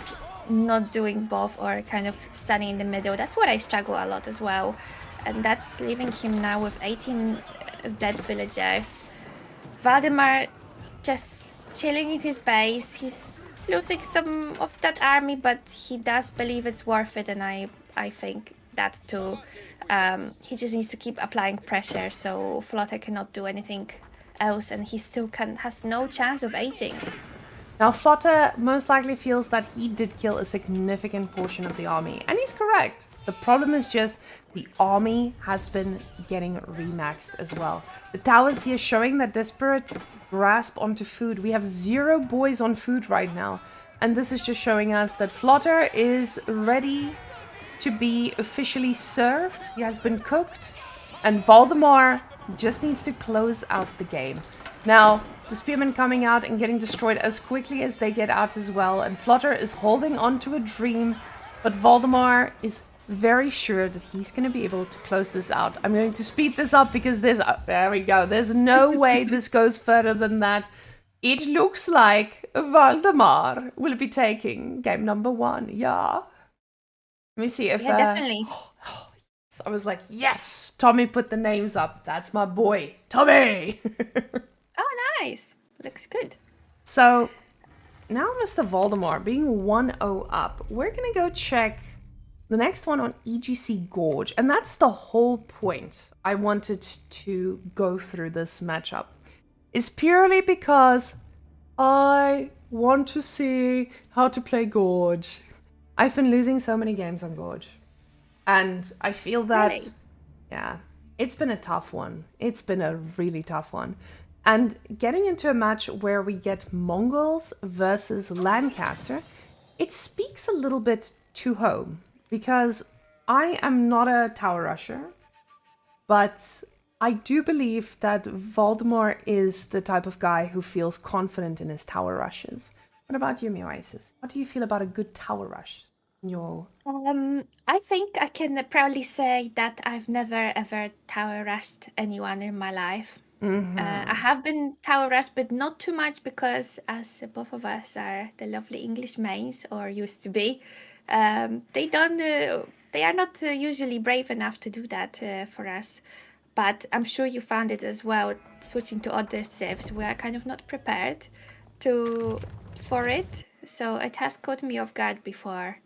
Speaker 2: not doing both or kind of standing in the middle. That's what I struggle a lot as well. And that's leaving him now with 18 dead villagers. Valdemar just chilling in his base. He's losing some of that army, but he does believe it's worth it, and I think that too. He just needs to keep applying pressure, so Flutter cannot do anything else, and he still has no chance of aging.
Speaker 1: Now, Flutter most likely feels that he did kill a significant portion of the army, and he's correct. The problem is just the army has been getting remaxed as well. The towers here showing that desperate grasp onto food. We have 0 boys on food right now, and this is just showing us that Flutter is ready to be officially served. He has been cooked, and Valdemar just needs to close out the game. Now, the spearmen coming out and getting destroyed as quickly as they get out as well, and Flutter is holding on to a dream, but Valdemar is very sure that he's going to be able to close this out. I'm going to speed this up because there we go. There's no way this goes further than that. It looks like Valdemar will be taking game number 1. Yeah. Let me see if...
Speaker 2: Yeah, definitely.
Speaker 1: I was like, yes! Tommy put the names up. That's my boy. Tommy!
Speaker 2: Oh, nice. Looks good.
Speaker 1: So, now Mr. Valdemar being 1-0 up, we're going to go check the next one on EGC Gorge. And that's the whole point I wanted to go through this matchup. Is purely because I want to see how to play Gorge. I've been losing so many games on Gorge. And I feel that,
Speaker 2: Really?
Speaker 1: Yeah, it's been a tough one. It's been a really tough one. And getting into a match where we get Mongols versus Lancaster, it speaks a little bit to home. Because I am not a tower rusher, but I do believe that Valdemar is the type of guy who feels confident in his tower rushes. What about you, Meowasis? What do you feel about a good tower rush?
Speaker 2: I think I can proudly say that I've never ever tower rushed anyone in my life. I have been tower rushed, but not too much because, as both of us are the lovely English mains, or used to be, they don't. They are not usually brave enough to do that for us. But I'm sure you found it as well. Switching to other civs, we are kind of not prepared for it, so it has caught me off guard before.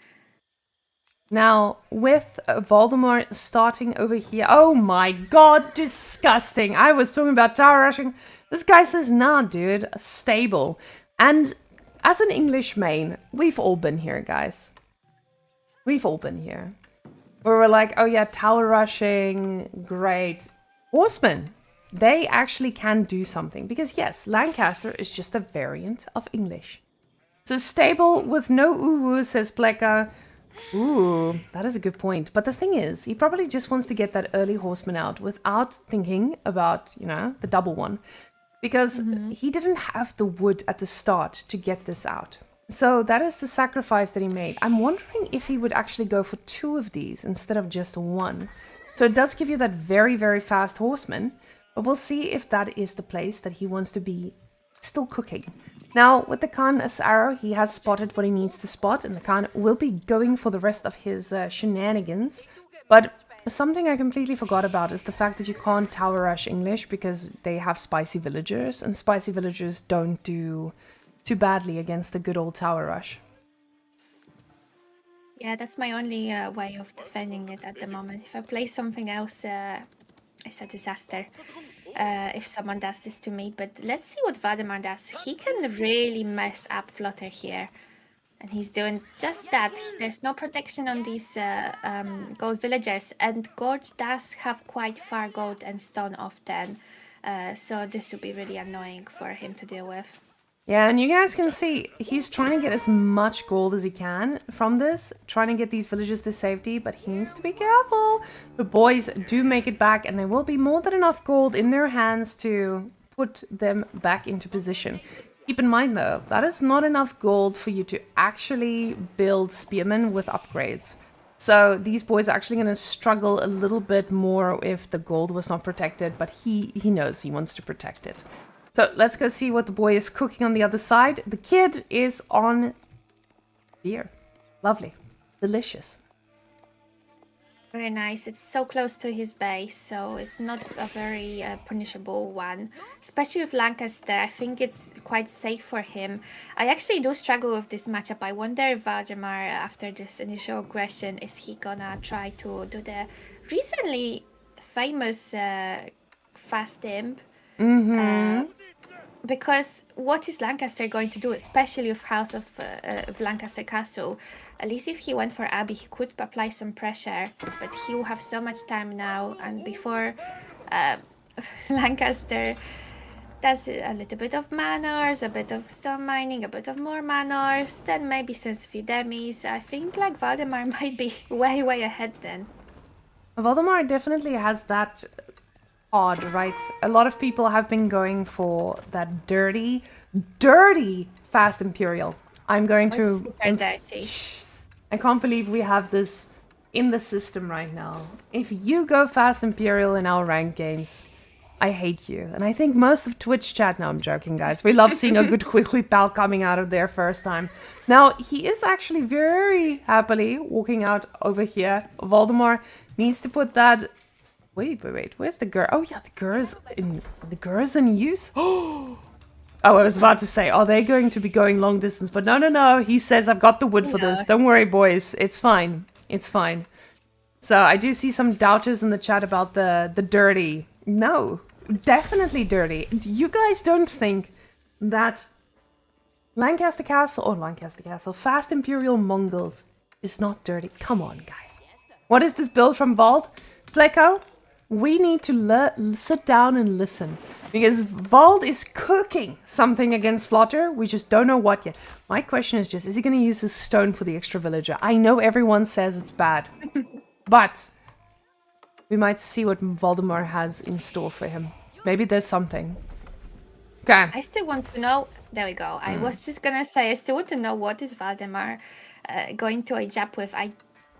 Speaker 1: Now, with Voldemort starting over here... Oh my god, disgusting. I was talking about tower rushing. This guy says, nah, dude, stable. And as an English main, we've all been here, guys. We've all been here. Where we're like, oh yeah, tower rushing, great. Horsemen, they actually can do something. Because yes, Lancaster is just a variant of English. So stable with no uwu, says Pleka. Ooh, that is a good point. But the thing is, he probably just wants to get that early horseman out without thinking about, the double one. Because he didn't have the wood at the start to get this out. So that is the sacrifice that he made. I'm wondering if he would actually go for 2 of these instead of just 1. So it does give you that very, very fast horseman. But we'll see if that is the place that he wants to be still cooking. Now, with the Khan as arrow, he has spotted what he needs to spot, and the Khan will be going for the rest of his shenanigans. But something I completely forgot about is the fact that you can't tower rush English because they have spicy villagers, and spicy villagers don't do too badly against the good old tower rush.
Speaker 2: Yeah, that's my only way of defending it at the moment. If I play something else, it's a disaster. If someone does this to me, but let's see what Valdemar does. He can really mess up Flutter here, and he's doing just that. There's no protection on these gold villagers, and Gorge does have quite far gold and stone often, so this would be really annoying for him to deal with.
Speaker 1: Yeah, and you guys can see he's trying to get as much gold as he can from this, trying to get these villagers to safety, but he needs to be careful. The boys do make it back, and there will be more than enough gold in their hands to put them back into position. Keep in mind, though, that is not enough gold for you to actually build spearmen with upgrades. So these boys are actually going to struggle a little bit more if the gold was not protected, but he knows he wants to protect it. So let's go see what the boy is cooking on the other side. The kid is on beer. Lovely. Delicious.
Speaker 2: Very nice. It's so close to his base, so it's not a very punishable one. Especially with Lancaster, I think it's quite safe for him. I actually do struggle with this matchup. I wonder if Valdemar, after this initial aggression, is he gonna try to do the recently famous fast imp? Because what is Lancaster going to do, especially with House of Lancaster Castle? At least if he went for Abbey, he could apply some pressure, but he will have so much time now. And before Lancaster does a little bit of manors, a bit of stone mining, a bit of more manors, then maybe sends a few demis. I think like Valdemar might be way, way ahead then.
Speaker 1: Voldemort definitely has that odd, right? A lot of people have been going for that dirty, dirty fast Imperial. I'm going to.
Speaker 2: It's super dirty.
Speaker 1: I can't believe we have this in the system right now. If you go fast Imperial in our ranked games, I hate you. And I think most of Twitch chat, no, I'm joking, guys. We love seeing a good Hui pal coming out of there first time. Now, he is actually very happily walking out over here. Voldemort needs to put that. Wait. Where's the girl? Oh yeah, the girl's in use. Oh, I was about to say, are they going to be going long distance? But no. He says, I've got the wood for this. Don't worry, boys. It's fine. It's fine. So I do see some doubters in the chat about the dirty. No, definitely dirty. You guys don't think that Lancaster Castle, Fast Imperial Mongols is not dirty? Come on, guys. What is this build from Vault? Pleco, we need to sit down and listen. Because Vald is cooking something against Flutter. We just don't know what yet. My question is just, is he going to use his stone for the extra villager? I know everyone says it's bad. But we might see what Voldemort has in store for him. Maybe there's something. Okay.
Speaker 2: I still want to know. There we go. I was just going to say, I still want to know what is Valdemar going to age up with. I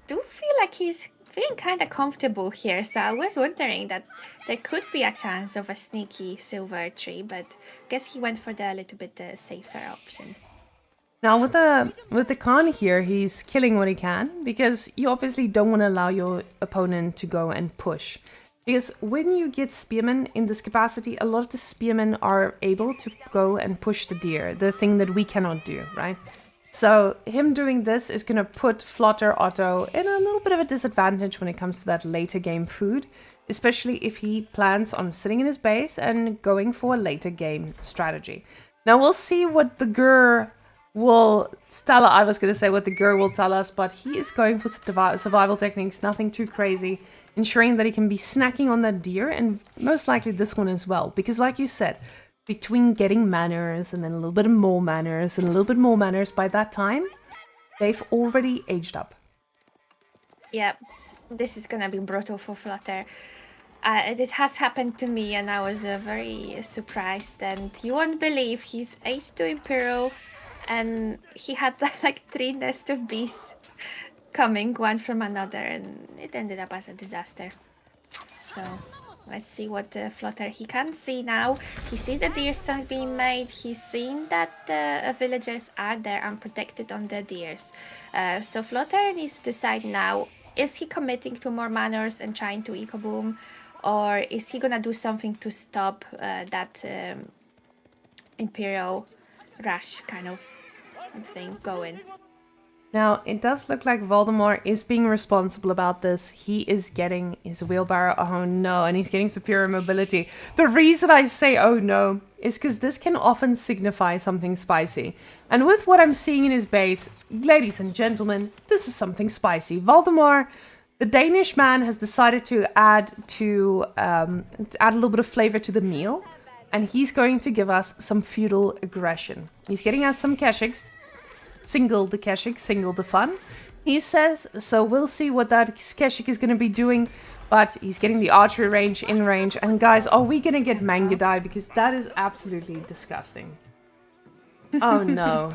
Speaker 2: do feel like he's feeling kind of comfortable here, so I was wondering that there could be a chance of a sneaky silver tree, but I guess he went for the little bit safer option.
Speaker 1: Now with the Khan here, he's killing what he can, because you obviously don't want to allow your opponent to go and push. Because when you get spearmen in this capacity, a lot of the spearmen are able to go and push the deer, the thing that we cannot do, right? So him doing this is going to put Flutter Otto in a little bit of a disadvantage when it comes to that later game food, especially if he plans on sitting in his base and going for a later game strategy. Now we'll see what the Gur will tell us. I was going to say what the Gur will tell us, but he is going for survival techniques, nothing too crazy, ensuring that he can be snacking on that deer, and most likely this one as well, because like you said, between getting manners and then a little bit more manners and a little bit more manners, by that time, they've already aged up.
Speaker 2: Yep, this is gonna be brutal for Flutter. It has happened to me and I was very surprised, and you won't believe he's aged to Imperial and he had like 3 nests of bees coming one from another, and it ended up as a disaster. So let's see what Flutter he can see now. He sees the deer stones being made. He's seen that the villagers are there unprotected on the deers. So Flutter needs to decide now, is he committing to more manors and trying to eco-boom, or is he gonna do something to stop that Imperial rush kind of thing going?
Speaker 1: Now, it does look like Voldemort is being responsible about this. He is getting his wheelbarrow, oh no, and he's getting superior mobility. The reason I say oh no is because this can often signify something spicy. And with what I'm seeing in his base, ladies and gentlemen, this is something spicy. Voldemort, the Danish man, has decided to add a little bit of flavor to the meal, and he's going to give us some feudal aggression. He's getting us some Keshiks. Single the Keshik, single the fun, he says. So we'll see what that Keshik is going to be doing. But he's getting the archery range in range. And guys, are we going to get Mangadai? Because that is absolutely disgusting. Oh no.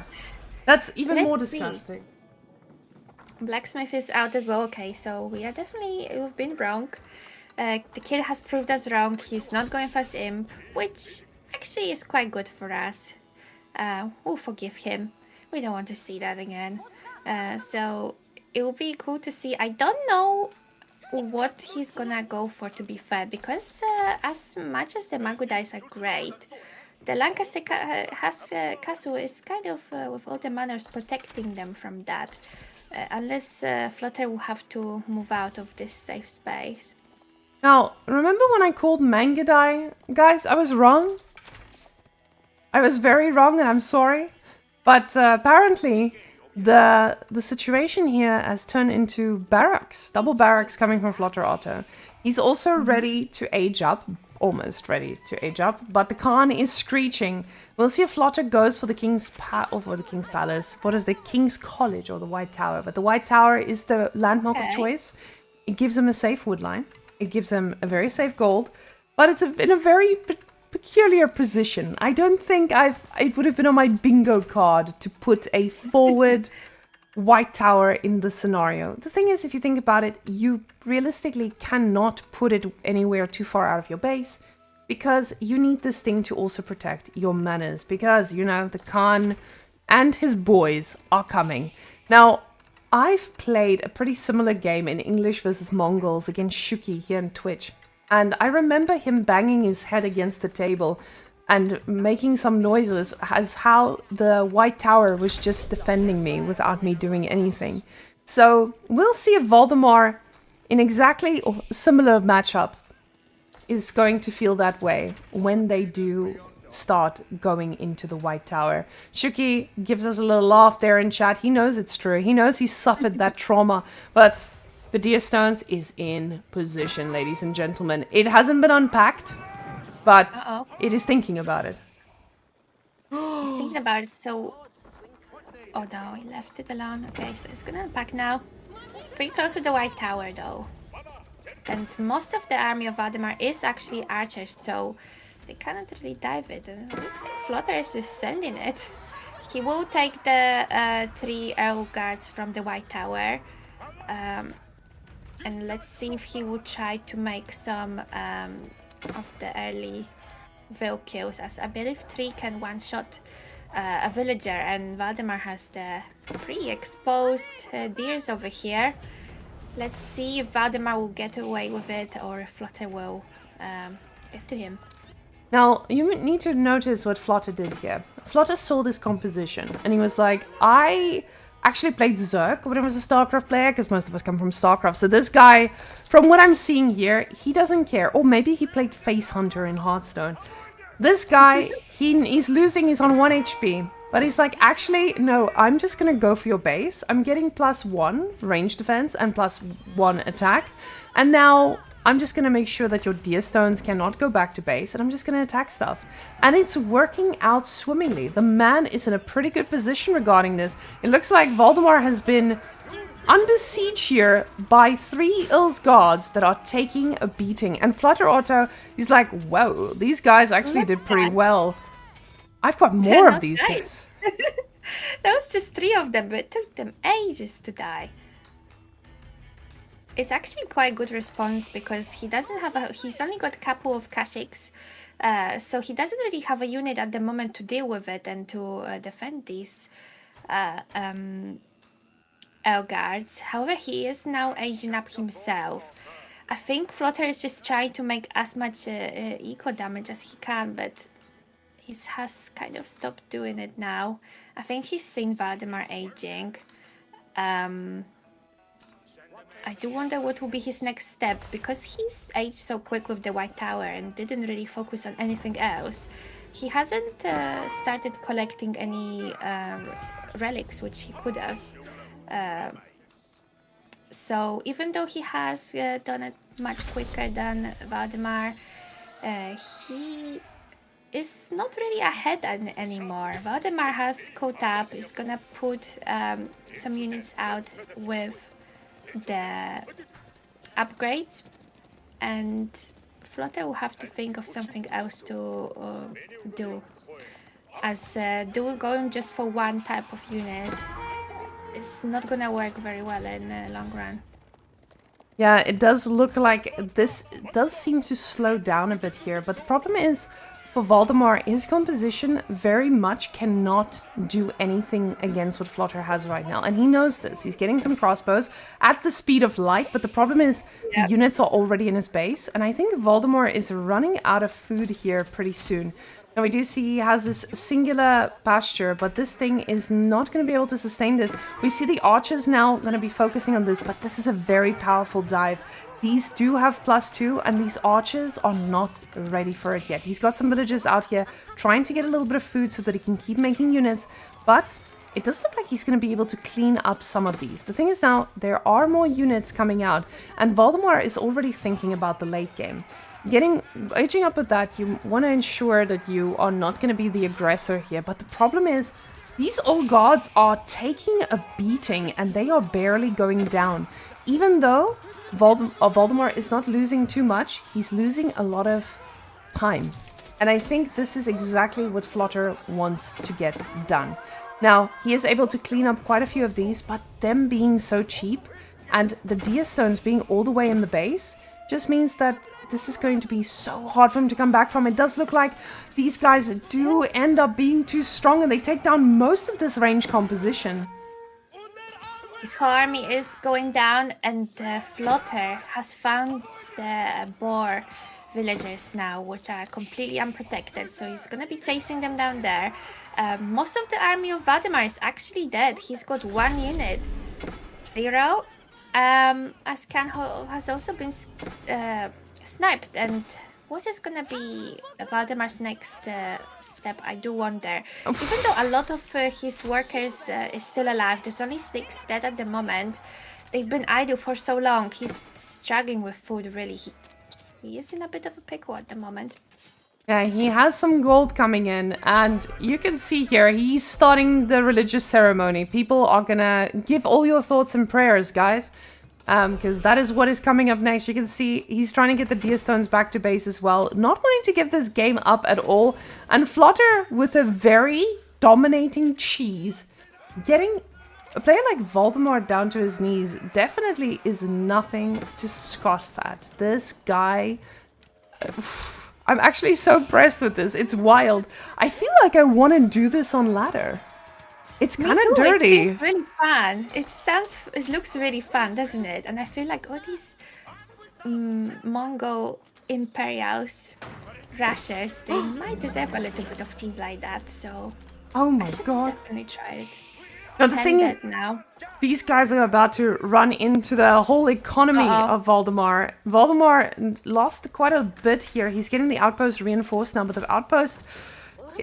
Speaker 1: That's even more disgusting.
Speaker 2: Blacksmith is out as well. Okay, so we are definitely, we've been wrong. The kid has proved us wrong. He's not going fast imp, which actually is quite good for us. We'll forgive him. We don't want to see that again. So it will be cool to see. I don't know what he's gonna go for, to be fair, because as much as the Magudais are great, the Lancaster castle is kind of, with all the manors, protecting them from that. Unless Flutter will have to move out of this safe space.
Speaker 1: Now, remember when I called Mangadai? Guys, I was wrong. I was very wrong and I'm sorry. But apparently the situation here has turned into barracks. Double barracks coming from Flutter Otto. He's also ready to age up. Almost ready to age up. But the Khan is screeching. We'll see if Flutter goes for the King's Palace. What is the King's College or the White Tower? But the White Tower is the landmark of choice. It gives him a safe wood line. It gives him a very safe gold. But it's in a very peculiar position. I don't think it would have been on my bingo card to put a forward White Tower in the scenario. The thing is, if you think about it, you realistically cannot put it anywhere too far out of your base because you need this thing to also protect your manners because, you know, the Khan and his boys are coming. Now, I've played a pretty similar game in English versus Mongols against Shuki here on Twitch. And I remember him banging his head against the table and making some noises as how the White Tower was just defending me without me doing anything. So we'll see if Voldemar, in exactly a similar matchup, is going to feel that way when they do start going into the White Tower. Shuki gives us a little laugh there in chat. He knows it's true. He knows he suffered that trauma, but the Deer Stones is in position, ladies and gentlemen. It hasn't been unpacked, but it is thinking about it.
Speaker 2: He's thinking about it, so... Oh no, he left it alone. Okay, so it's gonna unpack now. It's pretty close to the White Tower, though. And most of the army of Valdemar is actually archers, so they cannot really dive it. And it looks like Flutter is just sending it. He will take the 3 Earl Guards from the White Tower. And let's see if he will try to make some of the early veil kills, as I believe 3 can one-shot a villager, and Valdemar has the pre-exposed deers over here. Let's see if Valdemar will get away with it or if Flutter will get to him.
Speaker 1: Now, you need to notice what Flutter did here. Flutter saw this composition and he was like, I actually played Zerg when I was a StarCraft player, because most of us come from StarCraft. So this guy, from what I'm seeing here, he doesn't care. Or maybe he played Face Hunter in Hearthstone. This guy, he's losing, he's on 1 HP. But he's like, actually, no, I'm just going to go for your base. I'm getting +1 range defense and +1 attack. And now I'm just going to make sure that your Deer Stones cannot go back to base. And I'm just going to attack stuff. And it's working out swimmingly. The man is in a pretty good position regarding this. It looks like Voldemar has been under siege here by 3 Il's guards that are taking a beating. And Flutter Otto is like, whoa, these guys actually did pretty well. I've got more of these guys.
Speaker 2: That was just 3 of them, but it took them ages to die. It's actually quite a good response because he doesn't have he's only got a couple of Kashyyyks, so he doesn't really have a unit at the moment to deal with it and to defend these Elgards. However, he is now aging up himself. I think Flutter is just trying to make as much eco damage as he can, but he has kind of stopped doing it now. I think he's seen Valdemar aging. I do wonder what will be his next step, because he's aged so quick with the White Tower and didn't really focus on anything else. He hasn't started collecting any relics, which he could have. So even though he has done it much quicker than Valdemar, he is not really ahead anymore. Valdemar has caught up, is gonna put some units out with the upgrades, and Flutter will have to think of something else to do, as going just for one type of unit is not gonna work very well in the long run.
Speaker 1: Yeah, it does look like this does seem to slow down a bit here, but the problem is for Voldemort, his composition very much cannot do anything against what Flotter has right now. And he knows this. He's getting some crossbows at the speed of light, but the problem is the units are already in his base. And I think Voldemort is running out of food here pretty soon. Now we do see he has this singular pasture, but this thing is not going to be able to sustain this. We see the archers now going to be focusing on this, but this is a very powerful dive. These do have +2, and these archers are not ready for it yet. He's got some villagers out here trying to get a little bit of food so that he can keep making units, but it does look like he's going to be able to clean up some of these. The thing is now, there are more units coming out, and Voldemort is already thinking about the late game. Aging up with that, you want to ensure that you are not going to be the aggressor here, but the problem is, these old guards are taking a beating, and they are barely going down. Even though Voldemort is not losing too much, he's losing a lot of time. And I think this is exactly what Flotter wants to get done. Now, he is able to clean up quite a few of these, but them being so cheap and the Dia Stones being all the way in the base just means that this is going to be so hard for him to come back from. It does look like these guys do end up being too strong and they take down most of this range composition.
Speaker 2: His whole army is going down, and Flotter has found the boar villagers now, which are completely unprotected. So he's gonna be chasing them down there. Most of the army of Valdemar is actually dead. He's got 1 unit. 0. Ascan has also been sniped, and what is gonna be Valdemar's next step? I do wonder. Even though a lot of his workers is still alive, there's only 6 dead at the moment. They've been idle for so long. He's struggling with food, really. He is in a bit of a pickle at the moment.
Speaker 1: Yeah, he has some gold coming in, and you can see here, he's starting the religious ceremony. People are gonna give all your thoughts and prayers, guys. Because that is what is coming up next. You can see he's trying to get the Dia Stones back to base as well. Not wanting to give this game up at all. And Flotter with a very dominating cheese. Getting a player like Voldemort down to his knees definitely is nothing to scoff at. This guy... I'm actually so impressed with this. It's wild. I feel like I want to do this on ladder. It's kind of dirty.
Speaker 2: It's really fun. It looks really fun, doesn't it? And I feel like all these Mongol Imperials, Rushers, they might deserve a little bit of tea like that. So,
Speaker 1: oh my
Speaker 2: I should
Speaker 1: god!
Speaker 2: definitely try it.
Speaker 1: Now the thing is,
Speaker 2: now.
Speaker 1: These guys are about to run into the whole economy of Voldemort. Voldemort lost quite a bit here. He's getting the outpost reinforced now, but the outpost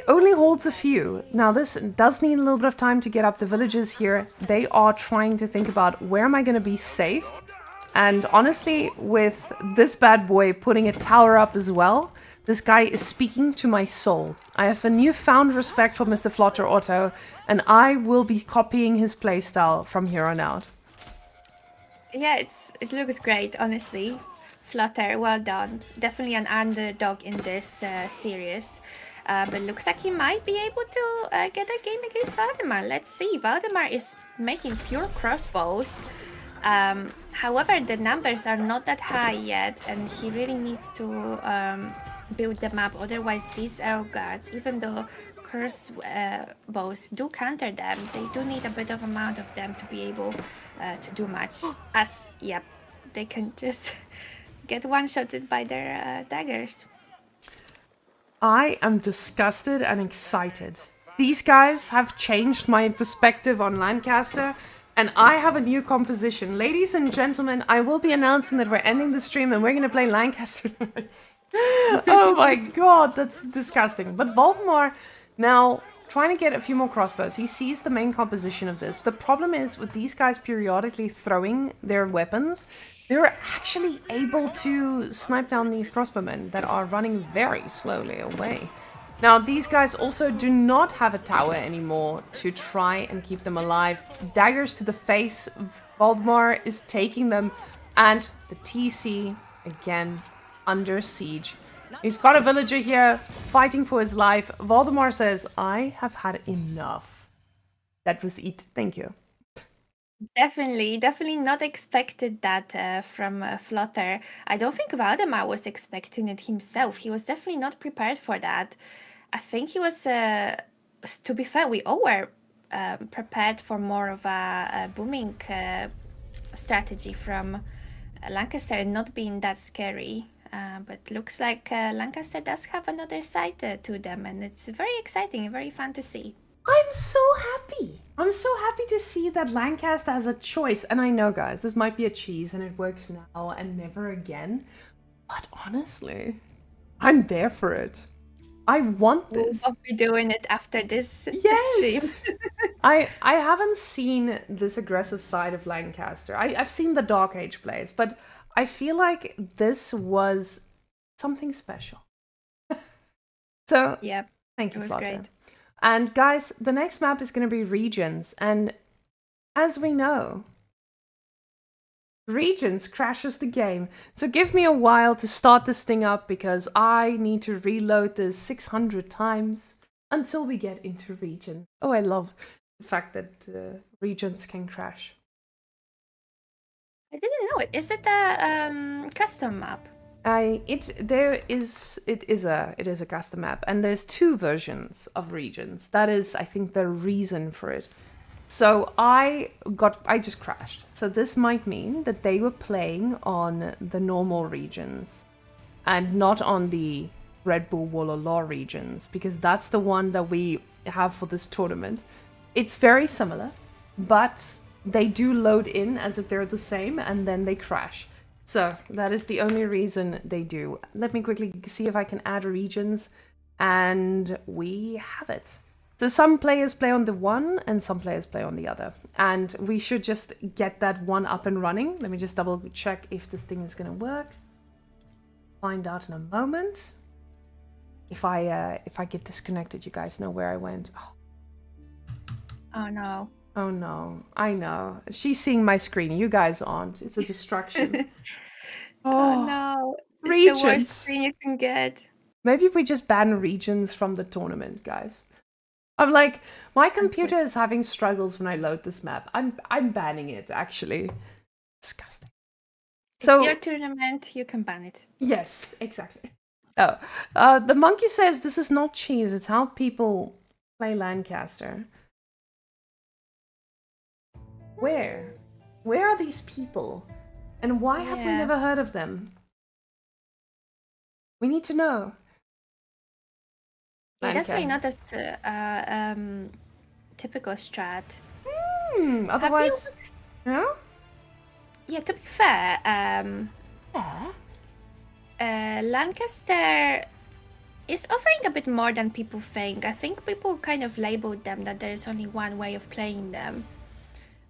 Speaker 1: only holds a few. Now this does need a little bit of time to get up. The villagers here, they are trying to think about where am I going to be safe? And honestly, with this bad boy putting a tower up as well, this guy is speaking to my soul. I have a newfound respect for Mr. Flotter Otto, and I will be copying his playstyle from here on out.
Speaker 2: Yeah, it looks great, honestly. Flutter, well done. Definitely an underdog in this series. But looks like he might be able to get a game against Valdemar. Let's see. Valdemar is making pure crossbows. However, the numbers are not that high yet, and he really needs to build them up. Otherwise, these guards, even though curse bows do counter them, they do need a bit of amount of them to be able to do much. As, yep, they can just get one-shotted by their daggers.
Speaker 1: I am disgusted and excited. These guys have changed my perspective on Lancaster, and I have a new composition. Ladies and gentlemen, I will be announcing that we're ending the stream and we're going to play Lancaster. Oh my god, that's disgusting. But Voldemort now trying to get a few more crossbows. He sees the main composition of this. The problem is with these guys periodically throwing their weapons, they're actually able to snipe down these crossbowmen that are running very slowly away. Now, these guys also do not have a tower anymore to try and keep them alive. Daggers to the face. Voldemort is taking them, and the TC, again, under siege. He's got a villager here fighting for his life. Voldemort says, I have had enough. That was it. Thank you.
Speaker 2: Definitely not expected that from Flutter. I don't think Valdemar was expecting it himself. He was definitely not prepared for that. I think he was, to be fair, we all were prepared for more of a booming strategy from Lancaster and not being that scary. But looks like Lancaster does have another side to them, and it's very exciting and very fun to see.
Speaker 1: I'm so happy. I'm so happy to see that Lancaster has a choice. And I know, guys, this might be a cheese and it works now and never again. But honestly, I'm there for it. I want
Speaker 2: We'll
Speaker 1: this.
Speaker 2: both be doing it after this stream.
Speaker 1: Yes. I haven't seen this aggressive side of Lancaster. I've seen the Dark Age plays, but I feel like this was something special. So
Speaker 2: Yep,
Speaker 1: thank
Speaker 2: it
Speaker 1: you,
Speaker 2: was
Speaker 1: Flutter.
Speaker 2: great.
Speaker 1: And guys, the next map is going to be regions. And as we know, regions crashes the game. So give me a while to start this thing up because I need to reload this 600 times until we get into regions. Oh, I love the fact that regions can crash.
Speaker 2: I didn't know it. Is it a custom map?
Speaker 1: It is a custom map, and there's two versions of regions. That is, I think, the reason for it. So I just crashed. So this might mean that they were playing on the normal regions and not on the Red Bull Wall of Law regions, because that's the one that we have for this tournament. It's very similar, but they do load in as if they're the same and then they crash. So that is the only reason they do. Let me quickly see if I can add regions, and we have it. So some players play on the one and some players play on the other. And we should just get that one up and running. Let me just double check if this thing is going to work. Find out in a moment. If I get disconnected, you guys know where I went.
Speaker 2: Oh no.
Speaker 1: Oh no, I know. She's seeing my screen. You guys aren't. It's a distraction.
Speaker 2: Oh no. It's the worst
Speaker 1: Regions.
Speaker 2: thing you can get.
Speaker 1: Maybe we just ban regions from the tournament, guys. I'm like, my computer is having struggles when I load this map. I'm banning it, actually. Disgusting. So,
Speaker 2: It's your tournament, you can ban it.
Speaker 1: yes, exactly. Oh, the monkey says this is not cheese. It's how people play Lancaster. Where? Where are these people? And why have we
Speaker 2: Yeah.
Speaker 1: never heard of them? We need to know.
Speaker 2: Yeah, definitely
Speaker 1: Lancaster.
Speaker 2: not as typical strat.
Speaker 1: Otherwise, no?
Speaker 2: Yeah, to be fair,
Speaker 1: Yeah.
Speaker 2: Lancaster is offering a bit more than people think. I think people kind of labeled them that there is only one way of playing them.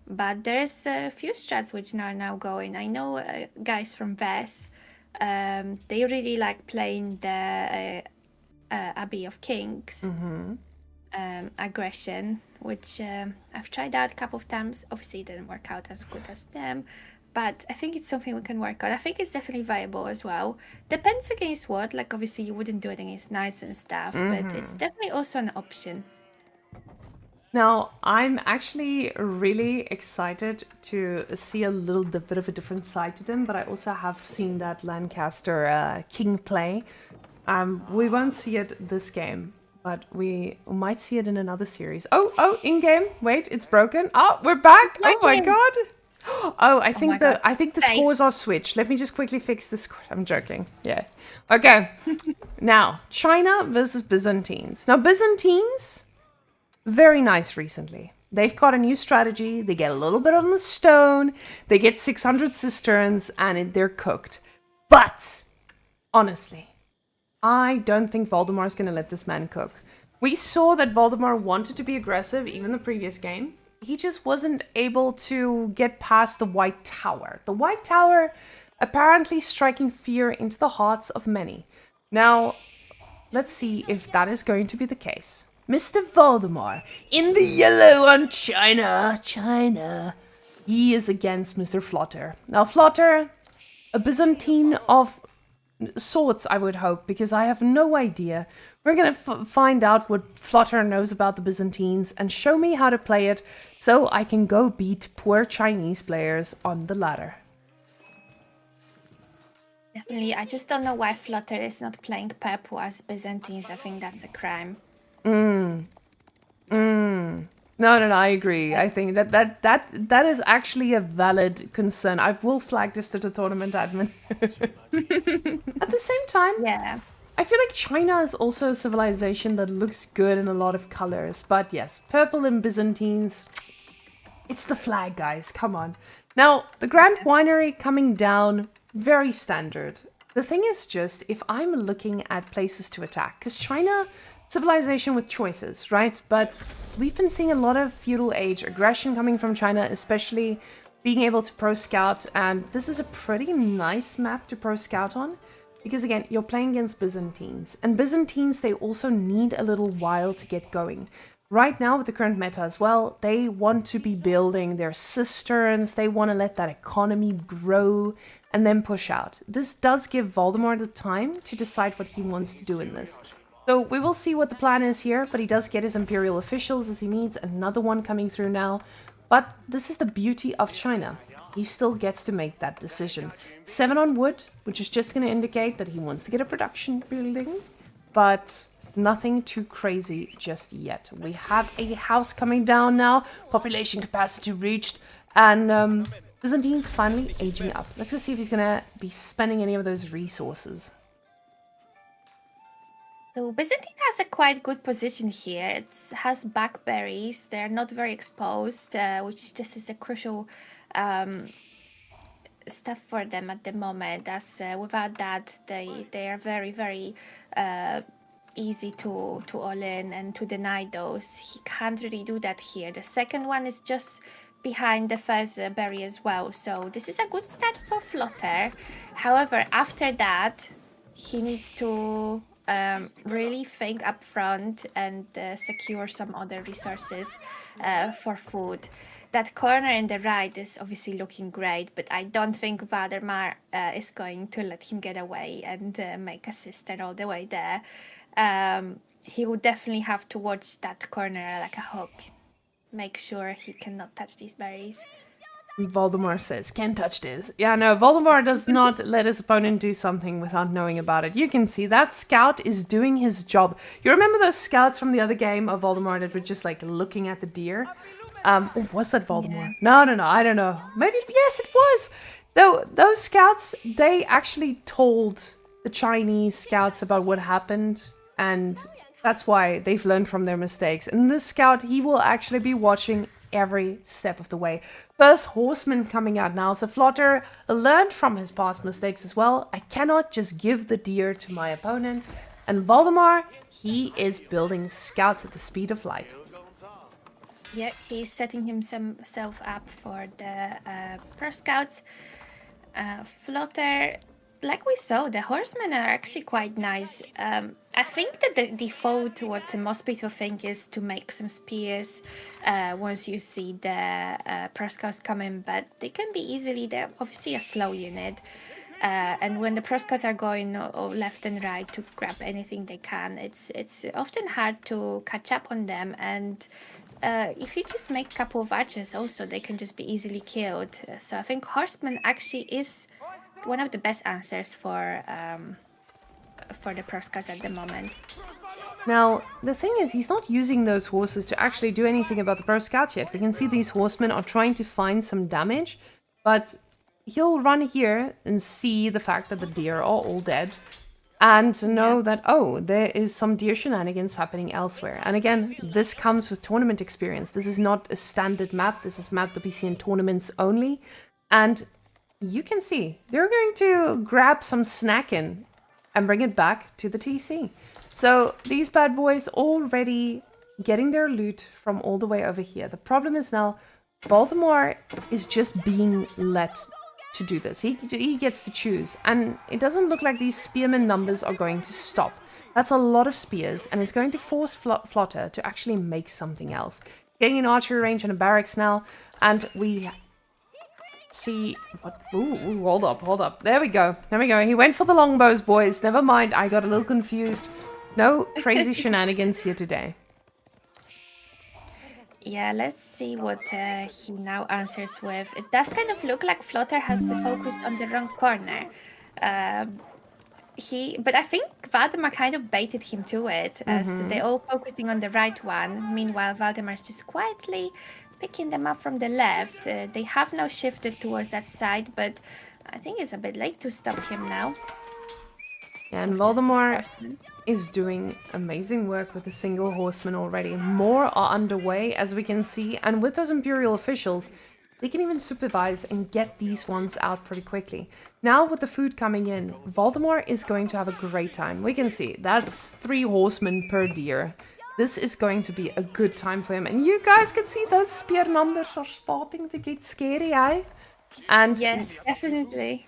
Speaker 2: But there's a few strats which are now going. I know guys from VES, they really like playing the Abbey of Kings aggression, which I've tried out a couple of times. Obviously, it didn't work out as good as them, but I think it's something we can work on. I think it's definitely viable as well. Depends against what. Like, obviously, you wouldn't do it against knights and stuff, but it's definitely also an option.
Speaker 1: Now, I'm actually really excited to see a little bit of a different side to them, but I also have seen that Lancaster king play. We won't see it this game, but we might see it in another series. Oh, in-game. Wait, it's broken. Oh, we're back. Oh my
Speaker 2: Working.
Speaker 1: god. Oh, I think
Speaker 2: God.
Speaker 1: I think the
Speaker 2: Safe.
Speaker 1: scores are switched. Let me just quickly fix the score. I'm joking. Yeah. Okay. Now, China versus Byzantines. Now, Byzantines, very nice recently. They've got a new strategy. They get a little bit on the stone. They get 600 cisterns, and they're cooked. But honestly, I don't think Voldemar's going to let this man cook. We saw that Voldemar wanted to be aggressive even the previous game. He just wasn't able to get past the White Tower. The White Tower apparently striking fear into the hearts of many. Now, let's see if that is going to be the case. Mr. Voldemar, in the yellow on China, he is against Mr. Flutter. Now, Flutter, a Byzantine of sorts, I would hope, because I have no idea We're gonna find out what Flutter knows about the Byzantines and show me how to play it so I can go beat poor Chinese players on the ladder.
Speaker 2: Definitely. I just don't know why Flutter is not playing purple as Byzantines. I think that's a crime.
Speaker 1: No, I agree. I think that is actually a valid concern. I will flag this to the tournament admin. At the same time,
Speaker 2: Yeah.
Speaker 1: I feel like China is also a civilization that looks good in a lot of colors. But yes, purple and Byzantines, it's the flag, guys. Come on. Now, the Grand Winery coming down, very standard. The thing is just, if I'm looking at places to attack, because China, civilization with choices, right? But we've been seeing a lot of feudal age aggression coming from China, especially being able to pro scout. And this is a pretty nice map to pro scout on. Because again, you're playing against Byzantines. And Byzantines, they also need a little while to get going. Right now, with the current meta as well, they want to be building their cisterns. They want to let that economy grow and then push out. This does give Voldemort the time to decide what he wants to do in this. So we will see what the plan is here, but he does get his imperial officials as he needs. Another one coming through now. But this is the beauty of China. He still gets to make that decision. 7 on wood, which is just going to indicate that he wants to get a production building, but nothing too crazy just yet. We have a house coming down now, population capacity reached, and Byzantine's finally aging up. Let's go see if he's going to be spending any of those resources.
Speaker 2: So Byzantine has a quite good position here. It has blackberries. They're not very exposed, which this is a crucial stuff for them at the moment, as without that they are very, very easy to all in and to deny those. He can't really do that here. The second one is just behind the first berry as well, so this is a good start for Flutter. However, after that he needs to really think up front and secure some other resources for food. That corner in the right is obviously looking great, but I don't think Valdemar is going to let him get away and make a cistern all the way there. He would definitely have to watch that corner like a hawk. Make sure he cannot touch these berries.
Speaker 1: Voldemort says, can't touch this. Yeah, no, Voldemort does not let his opponent do something without knowing about it. You can see that scout is doing his job. You remember those scouts from the other game of Voldemort that were just like looking at the deer? Was that Voldemort?
Speaker 2: Yeah.
Speaker 1: No, I don't know. Maybe, yes, it was. Though those scouts, they actually told the Chinese scouts about what happened, and that's why they've learned from their mistakes. And this scout, he will actually be watching every step of the way. First horseman coming out now. So Flutter learned from his past mistakes as well. I cannot just give the deer to my opponent. And Voldemort, he is building scouts at the speed of light.
Speaker 2: Yeah, he's setting himself up for the pro scouts. Flutter, like we saw, the horsemen are actually quite nice. I think that the default, what most people think, is to make some spears once you see the pro scouts coming, but they can be easily, they're obviously a slow unit. And when the pro scouts are going left and right to grab anything they can, it's often hard to catch up on them. And if you just make a couple of archers also, they can just be easily killed. So I think horseman actually is one of the best answers for the pro scouts at the moment.
Speaker 1: Now, the thing is, he's not using those horses to actually do anything about the pro scouts yet. We can see these horsemen are trying to find some damage, but he'll run here and see the fact that the deer are all dead, and know that, oh, there is some deer shenanigans happening elsewhere. And again, this comes with tournament experience. This is not a standard map. This is a map that we see in tournaments only. And you can see they're going to grab some snacking and bring it back to the TC. So these bad boys already getting their loot from all the way over here. The problem is now Baltimore is just being let to do this. He gets to choose, and it doesn't look like these spearmen numbers are going to stop. That's a lot of spears, and it's going to force Flutter to actually make something else. Getting an archery range and a barracks now, and we see what. Ooh, hold up. There we go. He went for the longbows, boys. Never mind, I got a little confused. No crazy shenanigans here today.
Speaker 2: Yeah, let's see what he now answers with. It does kind of look like Flutter has focused on the wrong corner. Um, but I think Valdemar kind of baited him to it, as they're all focusing on the right one. Meanwhile, Valdemar's just quietly picking them up from the left. They have now shifted towards that side, but I think it's a bit late to stop him now.
Speaker 1: And
Speaker 2: with just his
Speaker 1: Voldemort
Speaker 2: horsemen.
Speaker 1: is doing amazing work with a single horseman already. More are underway, as we can see, and with those Imperial officials, they can even supervise and get these ones out pretty quickly. Now, with the food coming in, Voldemort is going to have a great time. We can see that's 3 horsemen per deer. This is going to be a good time for him. And you guys can see those spear numbers are starting to get scary, eh? And
Speaker 2: Yes, definitely.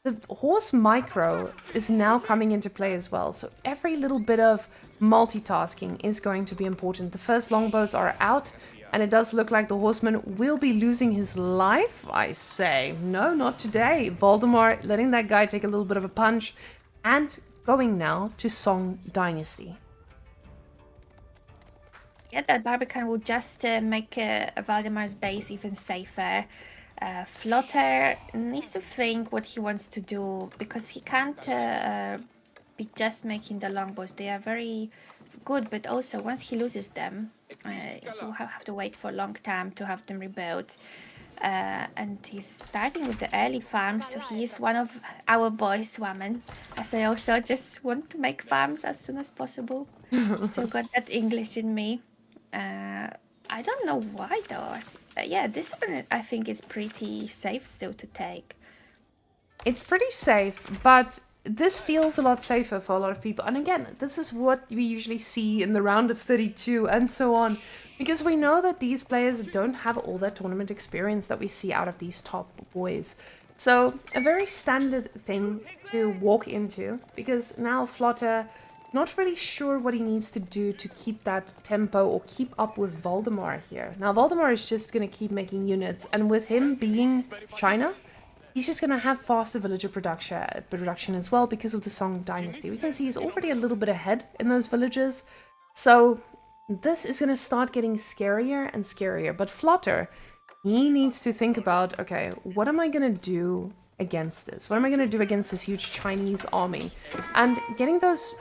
Speaker 1: the horse micro is now coming into play as well. So every little bit of multitasking is going to be important. The first longbows are out, and it does look like the horseman will be losing his life, I say. No, not today. Voldemort letting that guy take a little bit of a punch, and going now to Song Dynasty.
Speaker 2: Yeah, that Barbican will just make Valdemar's base even safer. Flutter needs to think what he wants to do, because he can't be just making the longbows. They are very good, but also once he loses them, he will have to wait for a long time to have them rebuilt. And he's starting with the early farms, so he is one of our boys, women, as I also just want to make farms as soon as possible. Still got that English in me. I don't know why though. Yeah, this one I think is pretty safe still to take.
Speaker 1: It's pretty safe, but this feels a lot safer for a lot of people. And again, this is what we usually see in the round of 32 and so on, because we know that these players don't have all that tournament experience that we see out of these top boys. So a very standard thing to walk into, because now Flutter not really sure what he needs to do to keep that tempo or keep up with Voldemort here. Now Voldemort is just going to keep making units, and with him being China, he's just going to have faster villager production as well because of the Song Dynasty. We can see he's already a little bit ahead in those villages. So this is going to start getting scarier and scarier. But Flutter, he needs to think about, okay, what am I going to do against this? What am I going to do against this huge Chinese army? And getting those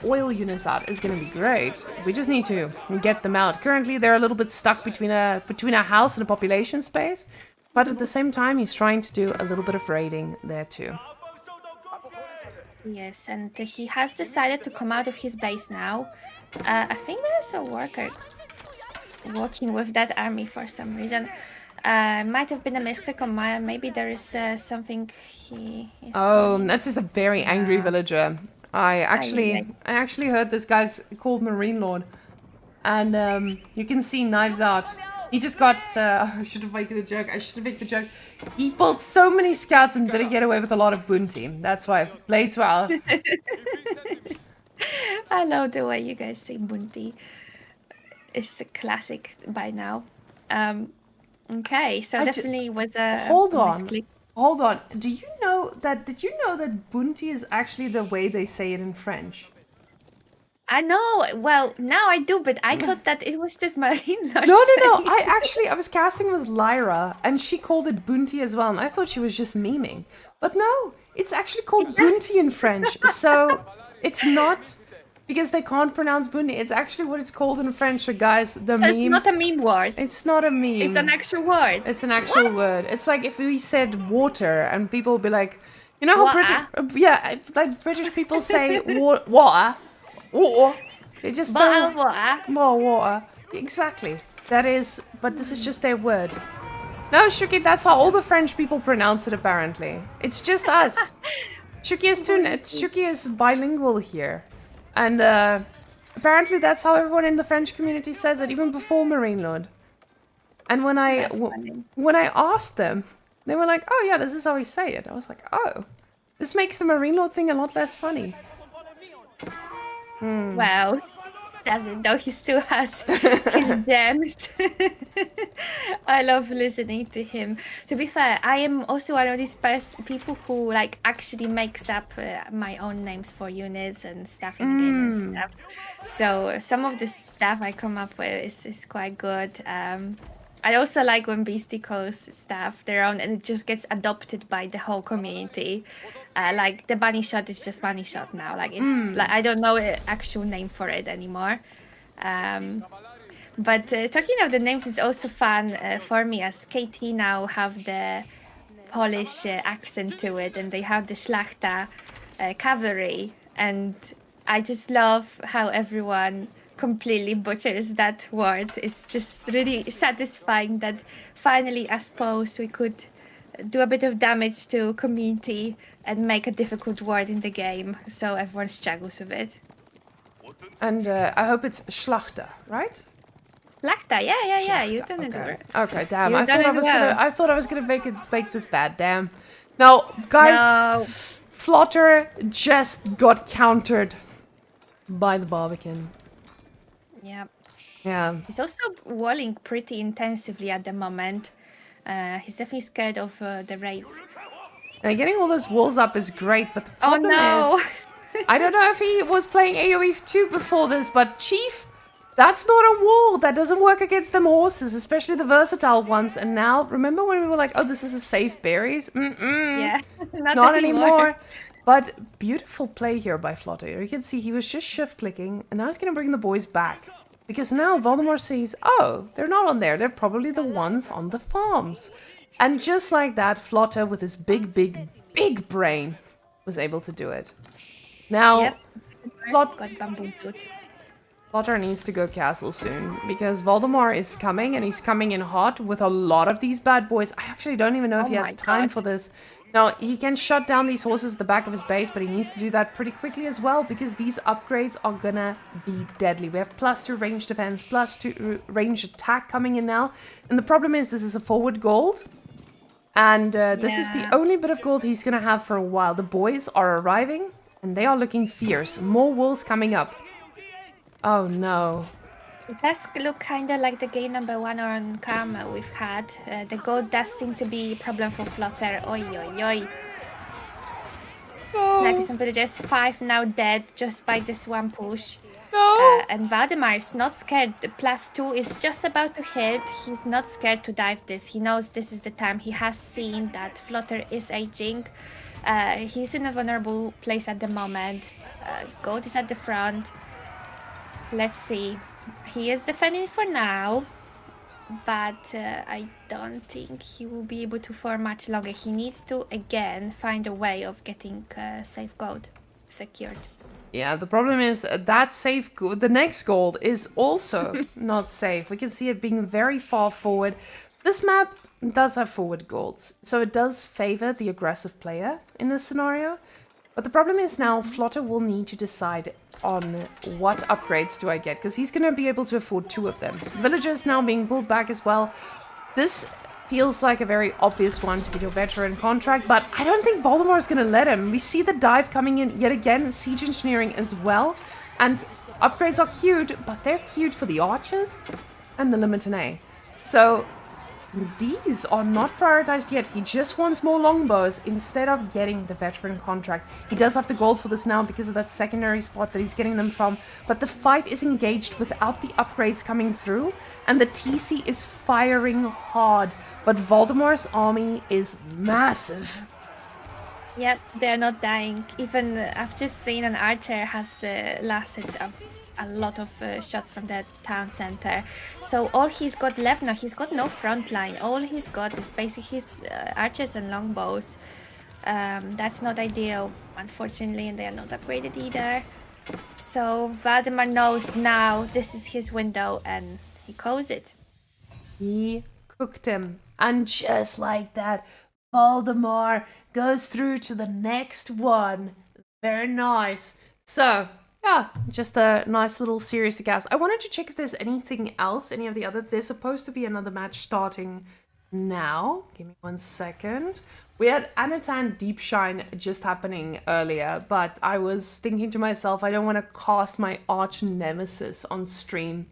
Speaker 1: oil units out is going to be great. We just need to get them out. Currently, they're a little bit stuck between a house and a population space. But at the same time, he's trying to do a little bit of raiding there too.
Speaker 2: Yes, and he has decided to come out of his base now. I think there's a worker walking with that army for some reason. Might have been a misclick on my. Maybe there is something he is.
Speaker 1: Oh,
Speaker 2: doing.
Speaker 1: that's just a very angry villager. I actually heard this guy's called Marine Lord, and you can see knives out. He just got. I should have made the joke. I should have made the joke. He pulled so many scouts and didn't get away with a lot of bounty. That's why blades were out.
Speaker 2: I love the way you guys say Bunti. It's a classic by now. Okay, so definitely was a
Speaker 1: Hold on.
Speaker 2: misclick.
Speaker 1: Hold on. Did you know that bounty is actually the way they say it in French?
Speaker 2: I know. Well, now I do, but I thought that it was just Marine Lord.
Speaker 1: No.
Speaker 2: saying
Speaker 1: I was casting with Lyra, and she called it bounty as well, and I thought she was just memeing. But no, it's actually called bounty in French. So it's not because they can't pronounce bounty. It's actually what it's called in French, so guys. The
Speaker 2: So
Speaker 1: meme.
Speaker 2: it's not a meme word.
Speaker 1: It's not a meme.
Speaker 2: It's an actual word.
Speaker 1: It's an actual word. It's like if we said water, and people would be like, you know how
Speaker 2: Water.
Speaker 1: like British people say water. Water. They just don't.
Speaker 2: Water.
Speaker 1: More water. Exactly. That is, but this is just their word. No, Shuki, that's how all the French people pronounce it, apparently. It's just us. Shuki is bilingual here. And apparently that's how everyone in the French community says it, even before Marine Lord. And when I asked them, they were like, oh yeah, this is how we say it. I was like, oh, this makes the Marine Lord thing a lot less funny.
Speaker 2: Well, doesn't, though. He still has his gems. I love listening to him. To be fair, I am also one of these people who like actually makes up my own names for units and stuff in the game and stuff. So some of the stuff I come up with is quite good. I also like when Beastie calls stuff their own and it just gets adopted by the whole community. Like the bunny shot is just bunny shot now. Like I don't know an actual name for it anymore. But talking of the names is also fun for me as KT now have the Polish accent to it and they have the Szlachta cavalry, and I just love how everyone completely butchers that word. It's just really satisfying that finally as pros we could do a bit of damage to community and make a difficult word in the game so everyone struggles with it.
Speaker 1: And I hope it's Schlachter, right?
Speaker 2: Lachta, yeah,
Speaker 1: Schlachter,
Speaker 2: you've done it
Speaker 1: okay.
Speaker 2: over.
Speaker 1: Okay, damn.
Speaker 2: You've
Speaker 1: I
Speaker 2: done
Speaker 1: thought I
Speaker 2: it
Speaker 1: was
Speaker 2: well.
Speaker 1: gonna. I thought I was gonna make this bad. Damn. Now, guys,
Speaker 2: No.
Speaker 1: Flutter just got countered by the Barbican.
Speaker 2: Yeah.
Speaker 1: Yeah.
Speaker 2: He's also walling pretty intensively at the moment. He's definitely scared of the raids.
Speaker 1: Now, getting all those walls up is great, but the
Speaker 2: Oh
Speaker 1: problem
Speaker 2: no!
Speaker 1: is, I don't know if he was playing AoE 2 before this, but Chief, that's not a wall. That doesn't work against them horses, especially the versatile ones. And now, remember when we were like, oh, this is a safe berries?
Speaker 2: Yeah,
Speaker 1: Not anymore. But beautiful play here by Flutter. You can see he was just shift-clicking, and now he's going to bring the boys back. Because now Voldemort sees, oh, they're not on there. They're probably the ones on the farms. And just like that, Flutter, with his big brain, was able to do it. Now,
Speaker 2: Yep. Got bamboo boot.
Speaker 1: Flutter needs to go castle soon, because Voldemort is coming, and he's coming in hot with a lot of these bad boys. I actually don't even know if
Speaker 2: Oh
Speaker 1: he has
Speaker 2: my
Speaker 1: time
Speaker 2: God.
Speaker 1: for this. Now, he can shut down these horses at the back of his base, but he needs to do that pretty quickly as well, because these upgrades are gonna be deadly. We have +2 range defense, +2 range attack coming in now. And the problem is, this is a forward gold. And this is the
Speaker 2: Yeah.
Speaker 1: only bit of gold he's gonna have for a while. The boys are arriving, and they are looking fierce. More wolves coming up. Oh no.
Speaker 2: It does look kind of like the game number 1 on Karma we've had. The gold does seem to be a problem for Flutter. Oi, oi, oi. Sniper some villagers, 5 now dead just by this one push.
Speaker 1: No!
Speaker 2: And Valdemar is not scared. The +2 is just about to hit. He's not scared to dive this. He knows this is the time. He has seen that Flutter is aging. He's in a vulnerable place at the moment. Gold is at the front. Let's see. He is defending for now, but I don't think he will be able to for much longer. He needs to again find a way of getting safe gold secured.
Speaker 1: Yeah, the problem is that safe the next gold is also not safe. We can see it being very far forward. This map does have forward golds, so it does favor the aggressive player in this scenario. But the problem is now Flutter will need to decide on what upgrades do I get, because he's going to be able to afford 2 of them. Villagers now being pulled back as well. This feels like a very obvious one to get your veteran contract, but I don't think Voldemort is going to let him. We see the dive coming in yet again, siege engineering as well, and upgrades are queued, but they're queued for the archers and the Limitanei. So these are not prioritized yet. He just wants more longbows instead of getting the veteran contract. He does have the gold for this now because of that secondary spot that he's getting them from, but the fight is engaged without the upgrades coming through, and the TC is firing hard, but Voldemort's army is massive.
Speaker 2: Yep, they're not dying. Even I've just seen an archer has lasted a lot of shots from the town center. So all he's got left now, he's got no front line. All he's got is basically his archers and longbows. That's not ideal, unfortunately, and they are not upgraded either. So Valdemar knows now this is his window, and he calls it.
Speaker 1: He cooked him. And just like that, Voldemort goes through to the next one. Very nice. So, yeah, just a nice little series to cast. I wanted to check if there's anything else, any of the other. There's supposed to be another match starting now. Give me 1 second. We had Anatan Deep Shine just happening earlier, but I was thinking to myself, I don't want to cast my arch nemesis on stream.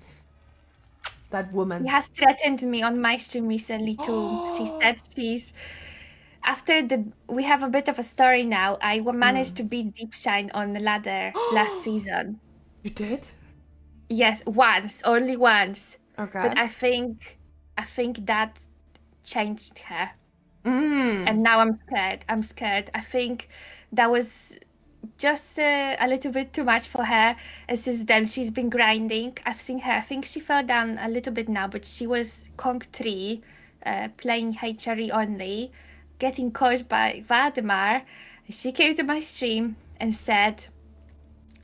Speaker 1: That
Speaker 2: She
Speaker 1: woman.
Speaker 2: has threatened me on my stream recently too. She said she's after we have a bit of a story now. I managed to beat Deep Shine on the ladder last season.
Speaker 1: You did?
Speaker 2: Yes, once, only once.
Speaker 1: Okay.
Speaker 2: But I think that changed her.
Speaker 1: Mm.
Speaker 2: And now I'm scared. I'm scared. I think that was just a little bit too much for her. And since then, she's been grinding. I've seen her. I think she fell down a little bit now, but she was Kong 3, playing HRE only, getting coached by Valdemar. She came to my stream and said,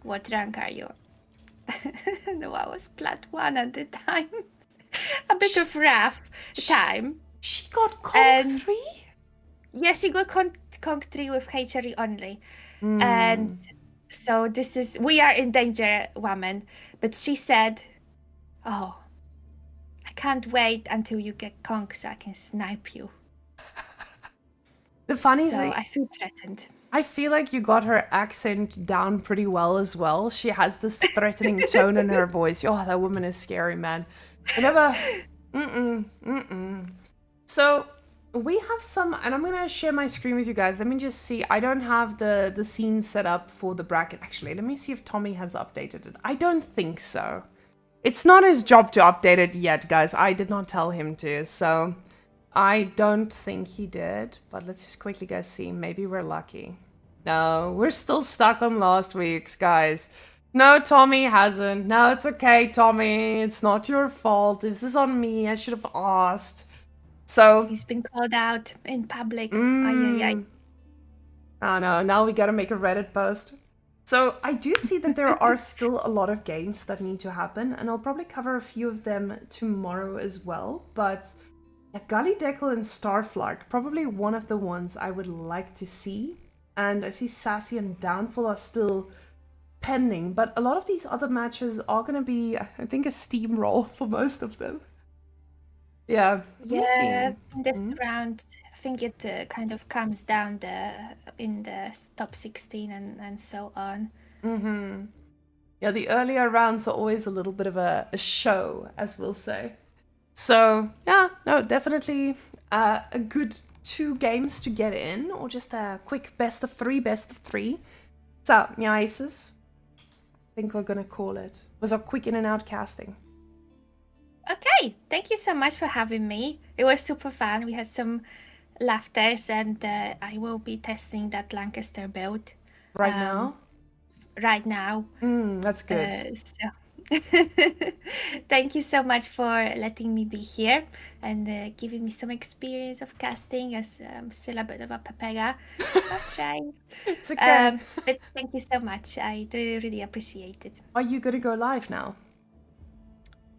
Speaker 2: "What rank are you?" No, I was plat 1 at the time. A bit of rough time.
Speaker 1: She got Kong
Speaker 2: And
Speaker 1: 3?
Speaker 2: yeah, she got Kong 3 with HRE only. And so we are in danger, woman. But she said, "Oh, I can't wait until you get Kong so I can snipe you."
Speaker 1: The funny
Speaker 2: So
Speaker 1: thing,
Speaker 2: I feel threatened.
Speaker 1: I feel like you got her accent down pretty well as well. She has this threatening tone in her voice. Oh, that woman is scary, man. Whenever, So we have some, and I'm gonna share my screen with you guys. Let me just see. I don't have the scene set up for the bracket. Actually, let me see if Tommy has updated it. I don't think so. It's not his job to update it yet, guys. I did not tell him to, so I don't think he did. But let's just quickly go see. Maybe we're lucky. No, we're still stuck on last week's, guys. No, Tommy hasn't. No, it's okay, Tommy. It's not your fault. This is on me. I should have asked. So,
Speaker 2: He's been called out in public. Ay, ay, ay.
Speaker 1: oh no, now we gotta make a Reddit post. So I do see that there are still a lot of games that need to happen, and I'll probably cover a few of them tomorrow as well. But yeah, Gully Deckle and Starflark, probably one of the ones I would like to see. And I see Sassy and Downfall are still pending, but a lot of these other matches are gonna be, I think, a steamroll for most of them. Yeah. let me
Speaker 2: Yeah,
Speaker 1: see.
Speaker 2: in this round, I think it kind of comes down in the top 16 and so on.
Speaker 1: Yeah, the earlier rounds are always a little bit of a show, as we'll say. So, yeah, no, definitely a good 2 games to get in, or just a quick best of 3, best of 3. So, Meowasis, I think we're gonna call it. Was our quick in and out casting.
Speaker 2: Okay, thank you so much for having me. It was super fun. We had some laughters, and I will be testing that Lancaster build
Speaker 1: Right now?
Speaker 2: right now.
Speaker 1: That's good.
Speaker 2: So thank you so much for letting me be here and giving me some experience of casting, as I'm still a bit of a papega. I'll try.
Speaker 1: It's okay.
Speaker 2: But thank you so much. I really, really appreciate it.
Speaker 1: Are you gonna go live now?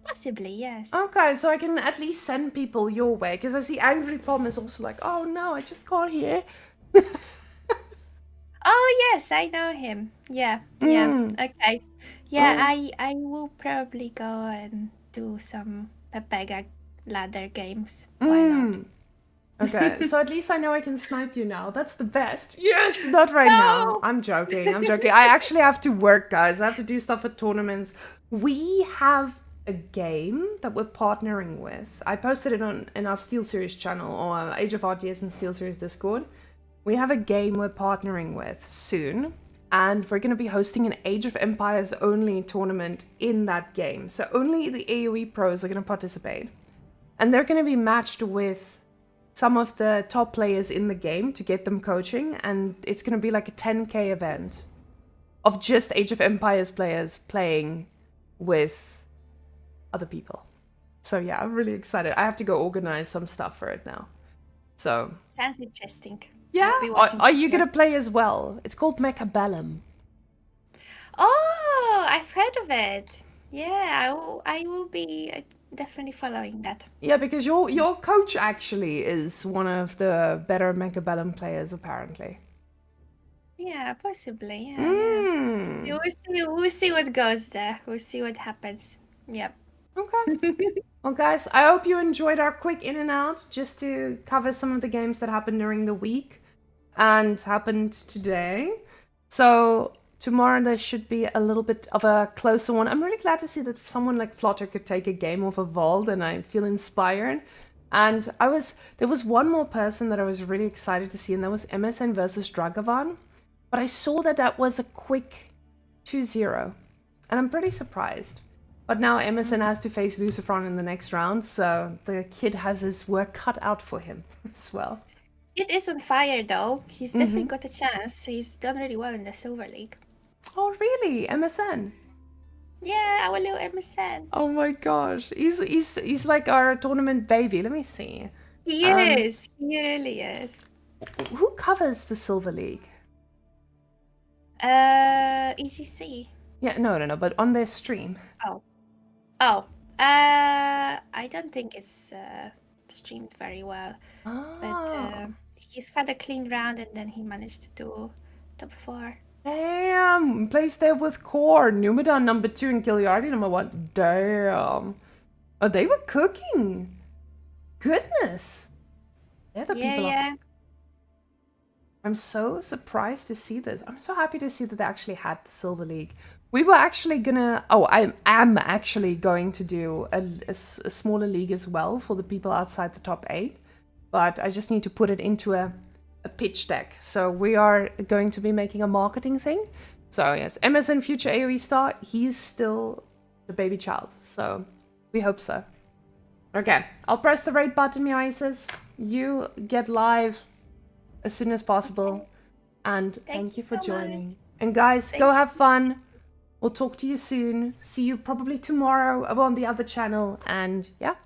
Speaker 2: Possibly, yes.
Speaker 1: Okay, so I can at least send people your way, because I see Angry Pom is also like, oh no, I just got here.
Speaker 2: Oh yes, I know him. Yeah, yeah. Okay. Yeah, I will probably go and do some Pepega ladder games. Why not?
Speaker 1: Okay, so at least I know I can snipe you now. That's the best. Yes, not right now.
Speaker 2: No!
Speaker 1: I'm joking. I'm joking. I actually have to work, guys. I have to do stuff at tournaments. We have a game that we're partnering with. I posted it in our Steel Series channel, or Age of RTS and Steel Series Discord. We have a game we're partnering with soon, and we're going to be hosting an Age of Empires only tournament in that game. So only the AoE pros are going to participate. And they're going to be matched with some of the top players in the game to get them coaching, and it's going to be like a 10k event of just Age of Empires players playing with other people. So yeah, I'm really excited. I have to go organize some stuff for it now. So
Speaker 2: Sounds interesting.
Speaker 1: yeah,
Speaker 2: I'll be watching
Speaker 1: are you
Speaker 2: here.
Speaker 1: gonna play as well? It's called Mechabellum.
Speaker 2: Oh, I've heard of it. Yeah, I will be definitely following that.
Speaker 1: Yeah, because your coach actually is one of the better Mechabellum players, apparently.
Speaker 2: Yeah, possibly. Yeah, yeah. We'll see what goes there. We'll see what happens. Yep.
Speaker 1: Okay. Well, guys, I hope you enjoyed our quick in and out just to cover some of the games that happened during the week and happened today. So tomorrow there should be a little bit of a closer one. I'm really glad to see that someone like Flutter could take a game off of Vault, and I feel inspired. And there was one more person that I was really excited to see, and that was MSN versus Dragavan. But I saw that that was a quick 2-0, and I'm pretty surprised. But now Emerson has to face Lucifron in the next round, so the kid has his work cut out for him as well.
Speaker 2: It is on fire though. He's definitely got a chance. He's done really well in the Silver League.
Speaker 1: Oh, really? MSN?
Speaker 2: Yeah, our little MSN.
Speaker 1: Oh my gosh. He's like our tournament baby. Let me see.
Speaker 2: He is. He really is.
Speaker 1: Who covers the Silver League?
Speaker 2: EGC.
Speaker 1: Yeah, no, but on their stream.
Speaker 2: Oh. I don't think it's streamed very well. But he's had a clean round and then he managed to do top 4.
Speaker 1: Damn, placed there with Core, Numidan number 2 and Giliardi number 1. Damn. Oh, they were cooking. Goodness. They're the people.
Speaker 2: Yeah.
Speaker 1: I'm so surprised to see this. I'm so happy to see that they actually had the Silver League. We were actually gonna... Oh, I am actually going to do a smaller league as well for the people outside the top 8. But I just need to put it into a pitch deck. So we are going to be making a marketing thing. So yes, MSN future AoE star, he's still the baby child. So we hope so. Okay, I'll press the rate button, Meowasis. You get live as soon as possible. And thank you for joining.
Speaker 2: Much.
Speaker 1: And guys, go have fun. We'll talk to you soon. See you probably tomorrow on the other channel. And yeah,